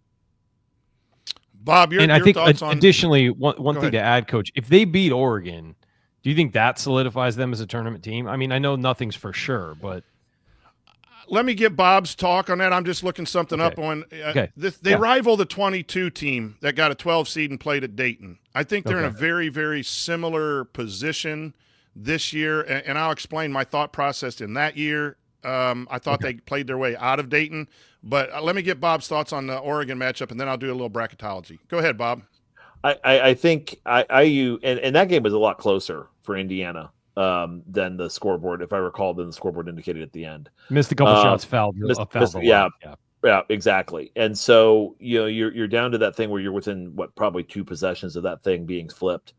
Bob, your thoughts on... Additionally, one thing to add, Coach, if they beat Oregon, do you think that solidifies them as a tournament team? I mean, I know nothing's for sure, but... Let me get Bob's talk on that. I'm just looking something up on... They rival the 22 team that got a 12 seed and played at Dayton. I think they're in a very, very similar position this year, and I'll explain my thought process in that year I thought they played their way out of Dayton. But let me get Bob's thoughts on the Oregon matchup, and then I'll do a little bracketology. Go ahead, Bob. I think IU and that game was a lot closer for Indiana than the scoreboard, if I recall, than the scoreboard indicated at the end. Missed a couple shots, fouled. Yeah, exactly. And so you're down to that thing where you're within probably 2 possessions of that thing being flipped,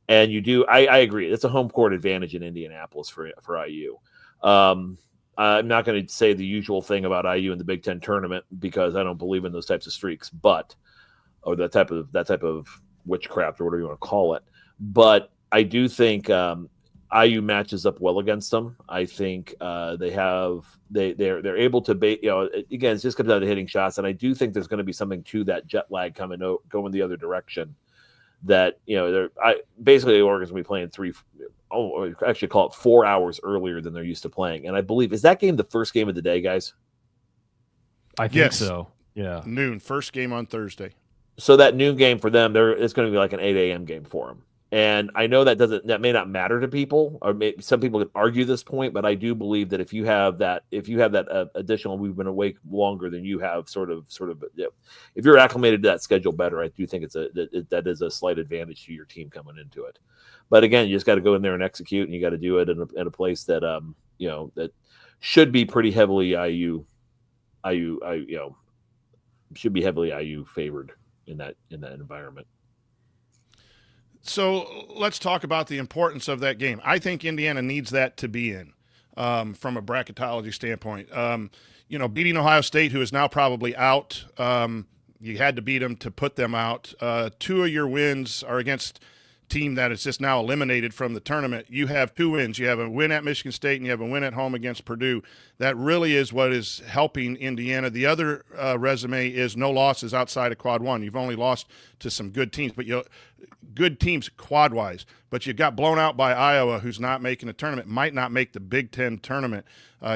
and you do. I agree. It's a home court advantage in Indianapolis for IU. I'm not going to say the usual thing about IU in the Big Ten tournament because I don't believe in those types of streaks, or that type of witchcraft or whatever you want to call it. But I do think IU matches up well against them. I think they're able to again, it just comes down to hitting shots, and I do think there's going to be something to that jet lag going the other direction. That basically Oregon's going to be playing actually call it 4 hours earlier than they're used to playing, and I believe is that game the first game of the day, guys? I think so. Yeah, noon, first game on Thursday. So that noon game for them, it's going to be like an 8 a.m. game for them. And I know that may not matter to people, or some people could argue this point, but I do believe that if you have that additional, we've been awake longer than you have, if you're acclimated to that schedule better, I do think that is a slight advantage to your team coming into it. But again, you just got to go in there and execute, and you got to do it in a place that that should be pretty heavily IU should be heavily IU favored in that environment. So let's talk about the importance of that game. I think Indiana needs that to be in from a bracketology standpoint. Beating Ohio State, who is now probably out, you had to beat them to put them out. 2 of your wins are against team that is just now eliminated from the tournament. You have 2 wins. You have a win at Michigan State and you have a win at home against Purdue. That really is what is helping Indiana. The other resume is no losses outside of quad 1. You've only lost to some good teams, but good teams quad wise, but you got blown out by Iowa, who's not making the tournament, might not make the Big Ten tournament.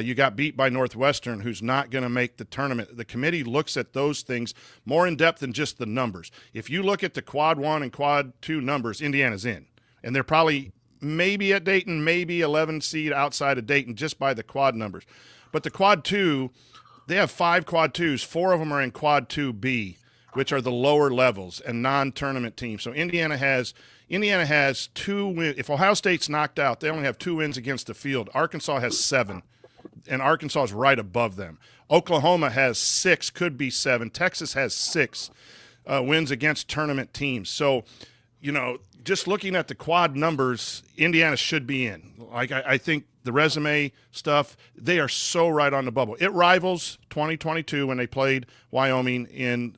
You got beat by Northwestern, who's not going to make the tournament. The committee looks at those things more in depth than just the numbers. If you look at the quad 1 and quad 2 numbers, Indiana's in, and they're probably maybe at Dayton, maybe 11 seed outside of Dayton just by the quad numbers. But the quad 2, they have 5 quad 2s. 4 of them are in quad 2B, which are the lower levels and non-tournament teams. So Indiana has 2 wins. If Ohio State's knocked out, they only have 2 wins against the field. Arkansas has 7, and Arkansas is right above them. Oklahoma has 6, could be 7. Texas has 6 wins against tournament teams. So, just looking at the quad numbers, Indiana should be in. I think the resume stuff, they are so right on the bubble. It rivals 2022 when they played Wyoming in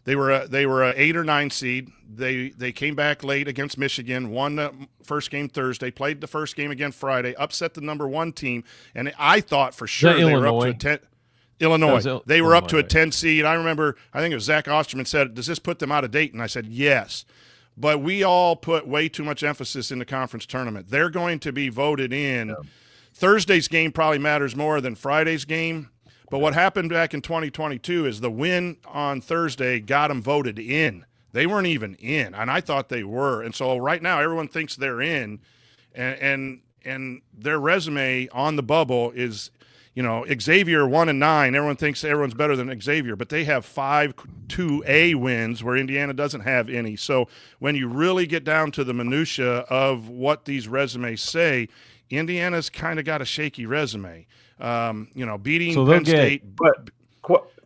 they were a 8 or 9 seed. They came back late against Michigan, won the first game Thursday, played the first game again Friday, upset the number 1 team, and I thought for sure they were up to a 10. Illinois. They were up to a 10 seed. I remember, I think it was Zach Osterman said, "Does this put them out of Dayton?" I said, "Yes." But we all put way too much emphasis in the conference tournament. They're going to be voted in. Yeah. Thursday's game probably matters more than Friday's game. But what happened back in 2022 is the win on Thursday got them voted in. They weren't even in, and I thought they were. And so right now everyone thinks they're in, and their resume on the bubble is, Xavier 1-9. Everyone thinks everyone's better than Xavier, but they have 5 2A wins where Indiana doesn't have any. So when you really get down to the minutia of what these resumes say, Indiana's kind of got a shaky resume. Beating Penn State,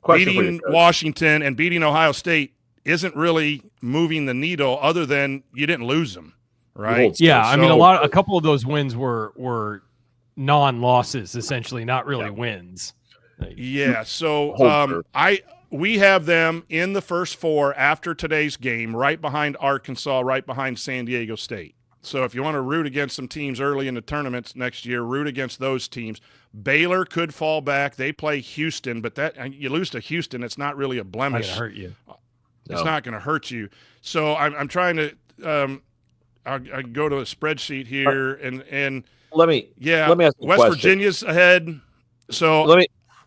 beating Washington, and beating Ohio State isn't really moving the needle other than you didn't lose them, right? Yeah, I mean, a couple of those wins were non-losses, essentially, not really wins. Yeah, so we have them in the first 4 after today's game, right behind Arkansas, right behind San Diego State. So if you want to root against some teams early in the tournaments next year, root against those teams. Baylor could fall back. They play Houston, but you lose to Houston, it's not really a blemish. It's not going to hurt you. It's not going to hurt you. So I'm trying to I go to a spreadsheet here and let me ask West Virginia's ahead. So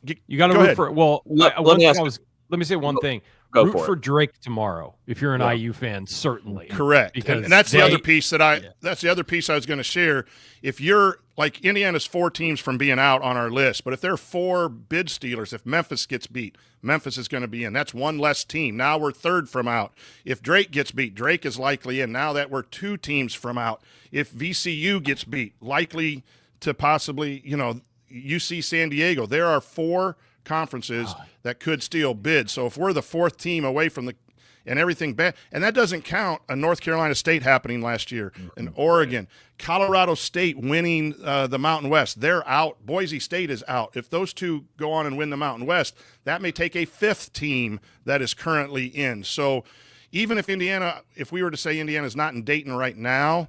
you got to root for. Well, let me ask. Let me say one thing. Go Root for it. Drake tomorrow if you're an Yeah. IU fan, certainly. Correct. Because And that's the other piece yeah. that's the other piece I was going to share. If you're like Indiana's 4 teams from being out on our list, but if there are 4 bid stealers, if Memphis gets beat, Memphis is going to be in. That's 1 less team. Now we're 3rd from out. If Drake gets beat, Drake is likely in. Now that we're 2 teams from out. If VCU gets beat, likely to possibly, UC San Diego. There are 4 conferences that could steal bids. So if we're the 4th team away from and everything bad, and that doesn't count a North Carolina State happening last year, and Oregon, Colorado State winning the Mountain West, they're out. Boise State is out. If those 2 go on and win the Mountain West, that may take a 5th team that is currently in. So even if we were to say Indiana's not in Dayton right now,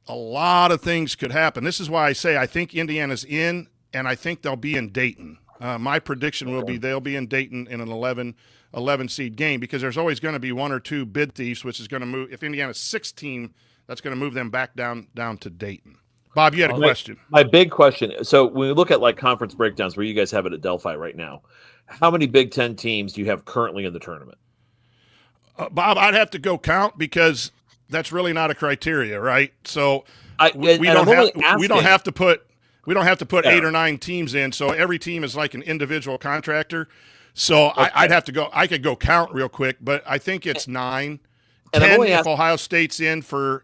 a lot of things could happen. This is why I say I think Indiana's in, and I think they'll be in Dayton. My prediction will be they'll be in Dayton in an 11 seed game, because there's always going to be 1 or 2 bid thieves, which is going to move. If Indiana's 6th team, that's going to move them back down to Dayton. Bob, you had a question. My big question. So when we look at like conference breakdowns, where you guys have it at Delphi right now, how many Big Ten teams do you have currently in the tournament? Bob, I'd have to go count, because that's really not a criteria, right? So we don't have to put 8 or 9 teams in. So every team is like an individual contractor. So okay. I'd have to go. I could go count real quick, but I think it's 9. And 10 if Ohio State's in for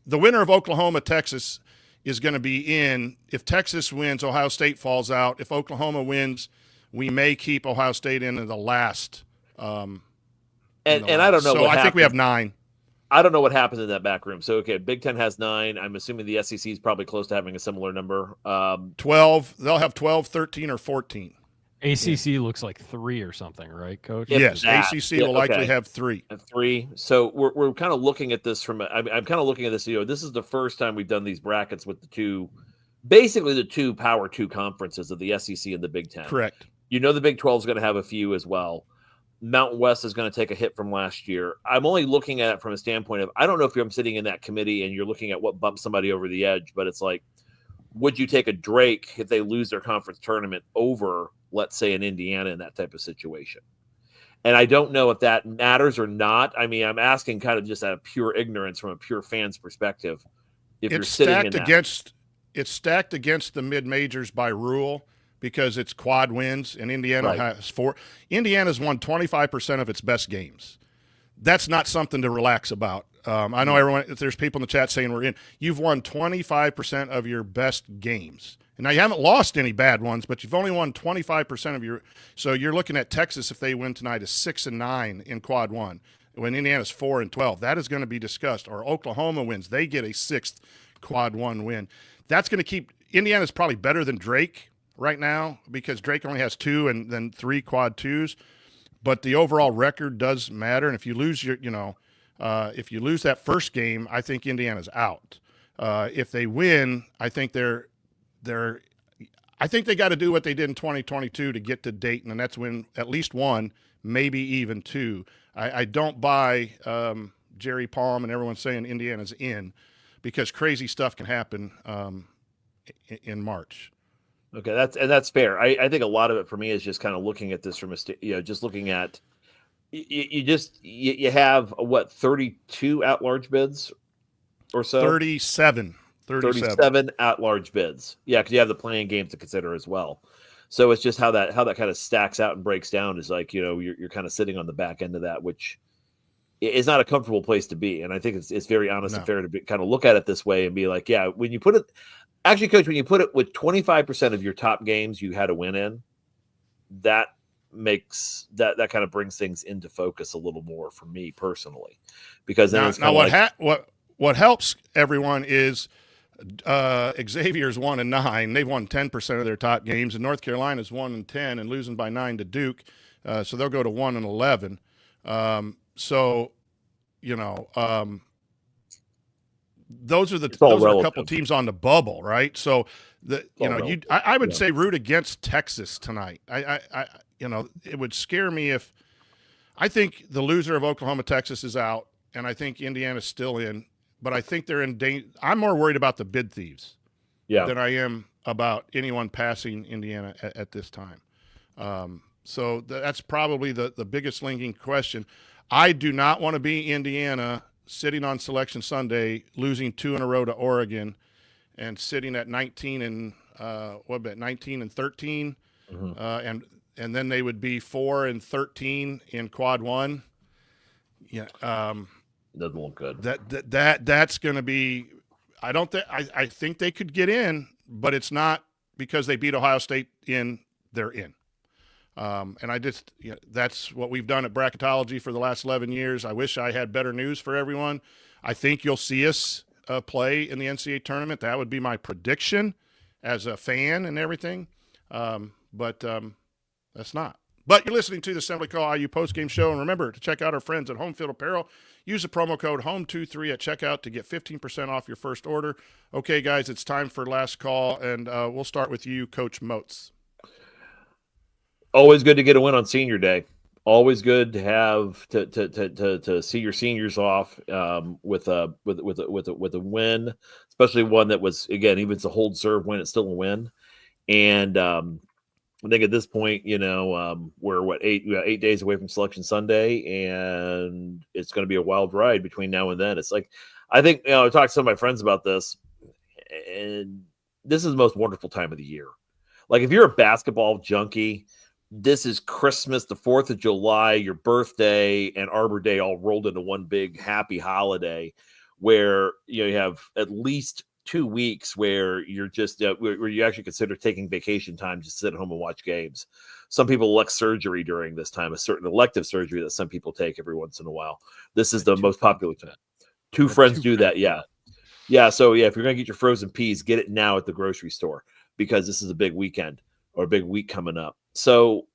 the winner of Oklahoma, Texas is going to be in. If Texas wins, Ohio State falls out. If Oklahoma wins, we may keep Ohio State in the last. And I don't know. So I think we have 9. I don't know what happens in that back room. So, okay, Big Ten has 9. I'm assuming the SEC is probably close to having a similar number. 12. They'll have 12, 13, or 14. ACC looks like 3 or something, right, Coach? Yes, ACC will likely have 3. 3. So we're kind of looking at this I'm kind of looking at this. This is the first time we've done these brackets with the 2 Power 2 conferences of the SEC and the Big Ten. Correct. The Big 12 is going to have a few as well. Mountain West is going to take a hit from last year. I'm only looking at it from a standpoint of, I don't know if I'm sitting in that committee and you're looking at what bumps somebody over the edge, but it's like, would you take a Drake if they lose their conference tournament over, let's say, an Indiana in that type of situation? And I don't know if that matters or not. I mean, I'm asking kind of just out of pure ignorance from a pure fan's perspective. If you're sitting in that. It's stacked against the mid-majors by rule, because it's quad wins, and Indiana has 4. Indiana's won 25% of its best games. That's not something to relax about. I know there's people in the chat saying we're in. You've won 25% of your best games. And now you haven't lost any bad ones, but you've only won 25% of your. So you're looking at Texas, if they win tonight, is 6-9 in quad 1. When Indiana's 4-12, that is going to be discussed. Or Oklahoma wins, they get a 6th quad 1 win. That's going to keep Indiana's probably better than Drake right now, because Drake only has 2 and then 3 quad 2s, but the overall record does matter. And if you lose if you lose that first game, I think Indiana's out. If they win, I think I think they got to do what they did in 2022 to get to Dayton, and that's win at least 1, maybe even 2. I don't buy Jerry Palm and everyone saying Indiana's in, because crazy stuff can happen in March. Okay, that's fair. I think a lot of it for me is just kind of looking at this from just looking at you have what, 32 at-large bids or so? 37 at-large bids. Yeah, because you have the playing game to consider as well. So it's just how that kind of stacks out and breaks down is like, you're kind of sitting on the back end of that, which is not a comfortable place to be. And I think it's very honest and fair to kind of look at it this way and be like, yeah, when you put it. Actually, Coach, when you put it with 25% of your top games you had a win in, that makes that kind of brings things into focus a little more for me personally, because then what helps everyone is Xavier's 1-9. They've won 10% of their top games, and North Carolina's 1-10 and losing by 9 to Duke, so they'll go to 1-11. Those are a couple teams on the bubble, right? So I would say root against Texas tonight. It would scare me if I think the loser of Oklahoma, Texas is out, and I think Indiana's still in, but I think they're in danger. I'm more worried about the bid thieves than I am about anyone passing Indiana at this time. So that's probably the biggest linking question. I do not want to be Indiana sitting on Selection Sunday, losing 2 in a row to Oregon, and sitting at 19 and 13, and then they would be 4 and 13 in quad one. Yeah, doesn't look good. That's going to be. I think they could get in, but it's not because they beat Ohio State in. They're in. And that's what we've done at bracketology for the last 11 years. I wish I had better news for everyone. I think you'll see us play in the NCAA tournament. That would be my prediction as a fan and everything. But that's not. But you're listening to the Assembly Call IU postgame show. And remember to check out our friends at Home Field Apparel. Use the promo code HOME23 at checkout to get 15% off your first order. Okay, guys, it's time for last call, and we'll start with you, Coach Moats. Always good to get a win on Senior Day. Always good to have to see your seniors off with a win, especially one that was, again, even if it's a hold serve win, it's still a win. And I think at this point, we're 8 days away from Selection Sunday, and it's going to be a wild ride between now and then. It's like, I think, I talked to some of my friends about this, and this is the most wonderful time of the year. Like, if you're a basketball junkie, this is Christmas, the 4th of July, your birthday, and Arbor Day all rolled into one big happy holiday where you have at least 2 weeks where you're just where you actually consider taking vacation time, just sit at home and watch games. Some people elect surgery during this time, a certain elective surgery that some people take every once in a while. This is the most popular time. Two friends do that. Yeah. So if you're going to get your frozen peas, get it now at the grocery store, because this is a big weekend or a big week coming up. So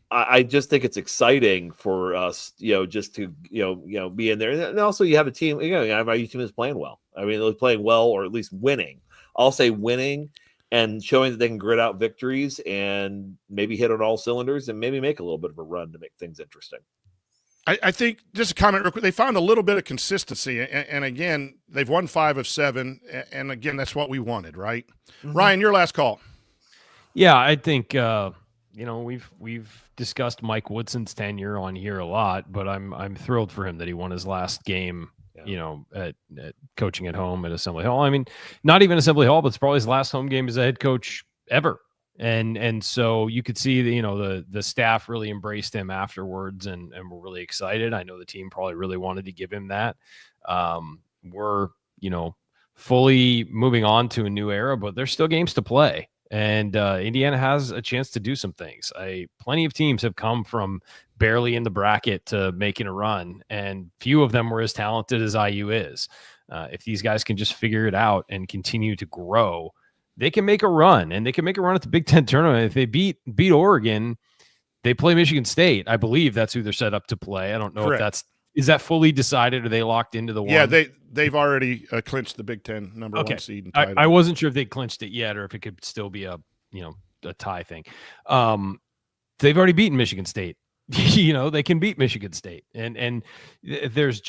I just think it's exciting for us, just to, be in there. And also you have a team, our team is playing well. I mean, they're playing well, or at least winning. I'll say winning and showing that they can grit out victories and maybe hit on all cylinders and maybe make a little bit of a run to make things interesting. I think, just a comment real quick, they found a little bit of consistency. And again, they've won 5 of 7. And again, that's what we wanted, right? Mm-hmm. Ryan, your last call. Yeah, I think, we've discussed Mike Woodson's tenure on here a lot, but I'm thrilled for him that he won his last game, at coaching at home at Assembly Hall. I mean, not even Assembly Hall, but it's probably his last home game as a head coach ever. And so you could see the staff really embraced him afterwards and were really excited. I know the team probably really wanted to give him that. We're, fully moving on to a new era, but there's still games to play. And Indiana has a chance to do some things. Plenty of teams have come from barely in the bracket to making a run, and few of them were as talented as IU is. If these guys can just figure it out and continue to grow, they can make a run, and they can make a run at the Big Ten tournament. If they beat Oregon, they play Michigan State. I believe that's who they're set up to play. I don't know Correct. Is that fully decided? Are they locked into the one? Yeah, they've already clinched the Big Ten number 1 seed. And I wasn't sure if they clinched it yet or if it could still be a tie thing. They've already beaten Michigan State. They can beat Michigan State, and there's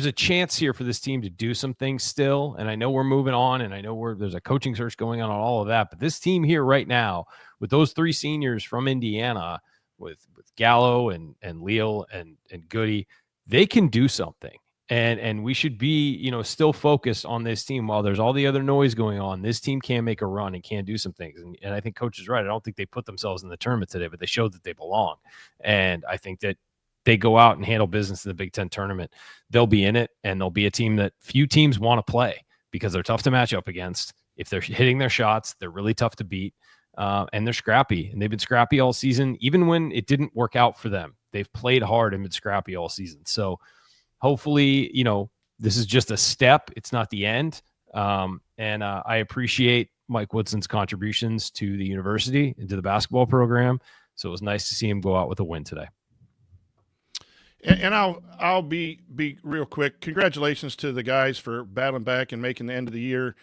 a chance here for this team to do some things still. And I know we're moving on, and I know there's a coaching search going on all of that. But this team here right now, with those 3 seniors from Indiana, with Gallo and Leal and Goody, they can do something. And we should be, still focused on this team while there's all the other noise going on. This team can make a run and can do some things. And I think Coach is right. I don't think they put themselves in the tournament today, but they showed that they belong. And I think that they go out and handle business in the Big Ten tournament. They'll be in it, and they'll be a team that few teams want to play because they're tough to match up against. If they're hitting their shots, they're really tough to beat. And they're scrappy, and they've been scrappy all season, even when it didn't work out for them. They've played hard and been scrappy all season. So hopefully, this is just a step. It's not the end. And I appreciate Mike Woodson's contributions to the university and to the basketball program. So it was nice to see him go out with a win today. And I'll be real quick. Congratulations to the guys for battling back and making the end of the year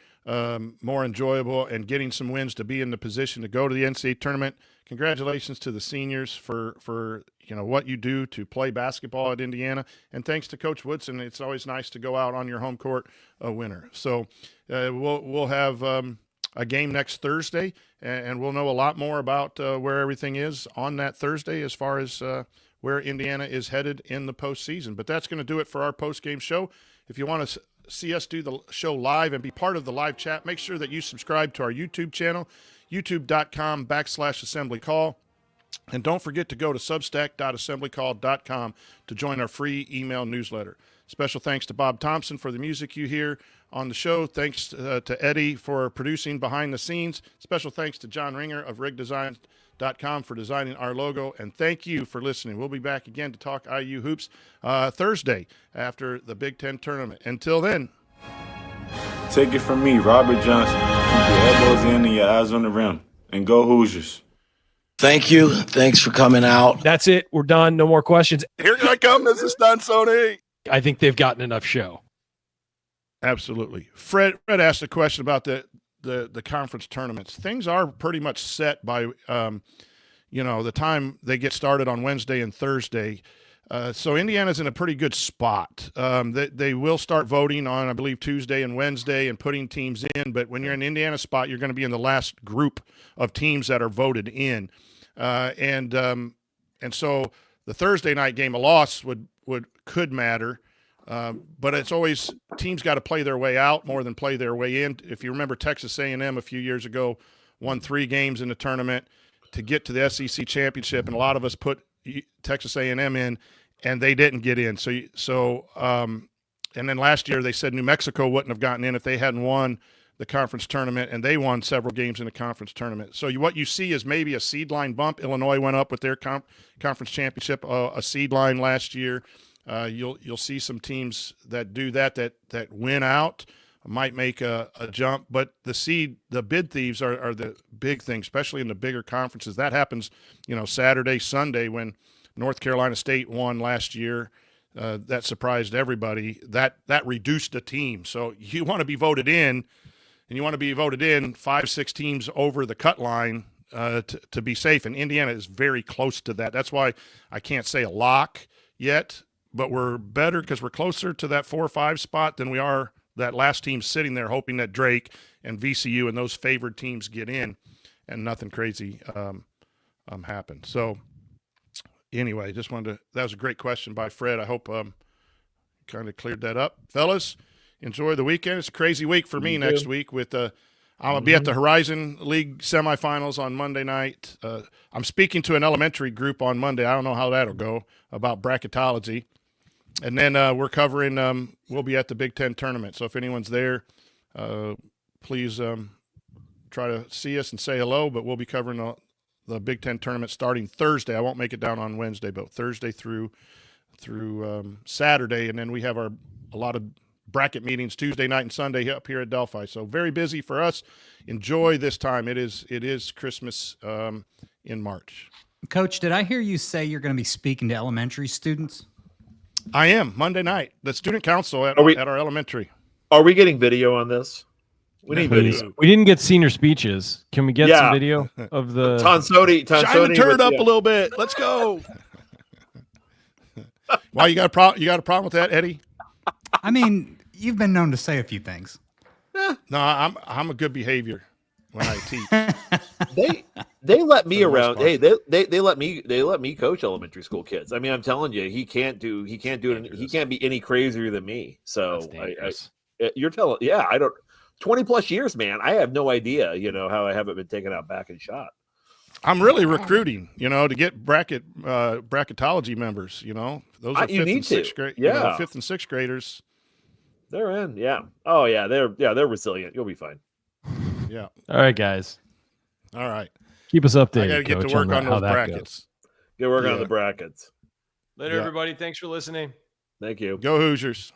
more enjoyable and getting some wins to be in the position to go to the NCAA tournament. Congratulations to the seniors for what you do to play basketball at Indiana, and thanks to Coach Woodson. It's always nice to go out on your home court a winner. So we'll have a game next Thursday, and we'll know a lot more about where everything is on that Thursday as far as where Indiana is headed in the postseason. But that's going to do it for our postgame show. If you want to see us do the show live and be part of the live chat, make sure that you subscribe to our YouTube channel, youtube.com/assemblycall. And don't forget to go to substack.assemblycall.com to join our free email newsletter. Special thanks to Bob Thompson for the music you hear on the show. Thanks to Eddie for producing behind the scenes. Special thanks to John Ringer of rigdesign.com for designing our logo. And thank you for listening. We'll be back again to talk IU hoops Thursday after the Big Ten tournament. Until then. Take it from me, Robert Johnson. Keep your elbows in and your eyes on the rim. And go Hoosiers. Thank you. Thanks for coming out. That's it. We're done. No more questions. Here I come. This is Sony. I think they've gotten enough show. Absolutely. Fred asked a question about the conference tournaments. Things are pretty much set by, the time they get started on Wednesday and Thursday. So Indiana's in a pretty good spot. They will start voting on, I believe, Tuesday and Wednesday and putting teams in. But when you're in Indiana spot, you're going to be in the last group of teams that are voted in. And so the Thursday night game, a loss could matter. But it's always teams got to play their way out more than play their way in. If you remember, Texas A&M a few years ago won 3 games in the tournament to get to the SEC championship, and a lot of us put Texas A&M in, and they didn't get in. And then last year they said New Mexico wouldn't have gotten in if they hadn't won the conference tournament, and they won several games in the conference tournament. So what you see is maybe a seed line bump. Illinois went up with their conference championship, a seed line last year. You'll see some teams that do that win out, might make a jump, but the bid thieves are the big thing, especially in the bigger conferences. That happens, Saturday, Sunday when North Carolina State won last year. That surprised everybody. That reduced the team. So you want to be voted in, and you want to be voted in 5-6 teams over the cut line to be safe. And Indiana is very close to that. That's why I can't say a lock yet, but we're better because we're closer to that 4 or 5 spot than we are that last team sitting there hoping that Drake and VCU and those favored teams get in, and nothing crazy happened. So anyway, that was a great question by Fred. I hope kind of cleared that up. Fellas, enjoy the weekend. It's a crazy week for me next week with I'm going to be at the Horizon League semifinals on Monday night. I'm speaking to an elementary group on Monday. I don't know how that'll go about bracketology. And then we're covering we'll be at the Big Ten tournament. So if anyone's there, please try to see us and say hello. But we'll be covering the Big Ten tournament starting Thursday. I won't make it down on Wednesday, but Thursday through Saturday. And then we have a lot of bracket meetings Tuesday night and Sunday up here at Delphi. So very busy for us. Enjoy this time. It is Christmas in March. Coach, did I hear you say you're going to be speaking to elementary students? I am, Monday night. The student council at our elementary. Are we getting video on this? We need video. We didn't get senior speeches. Can we get some video of the Tonsoni? Shine the turd up a little bit. Let's go. Why you got a problem with that, Eddie? I mean, you've been known to say a few things. No, I'm a good behavior when I teach. They let me around. Hey, they let me coach elementary school kids. I mean, I'm telling you, he can't be any crazier than me. So you're telling, I don't. 20 plus years, man. I have no idea, how I haven't been taken out back and shot. I'm really recruiting, to get bracketology members. Those are fifth and sixth grade. Yeah, 5th and 6th graders. They're in. Yeah. Oh yeah. They're resilient. You'll be fine. Yeah. All right, guys. All right. Keep us updated. I got to get to work on those brackets. Get working on the brackets. Later, everybody. Thanks for listening. Thank you. Go Hoosiers.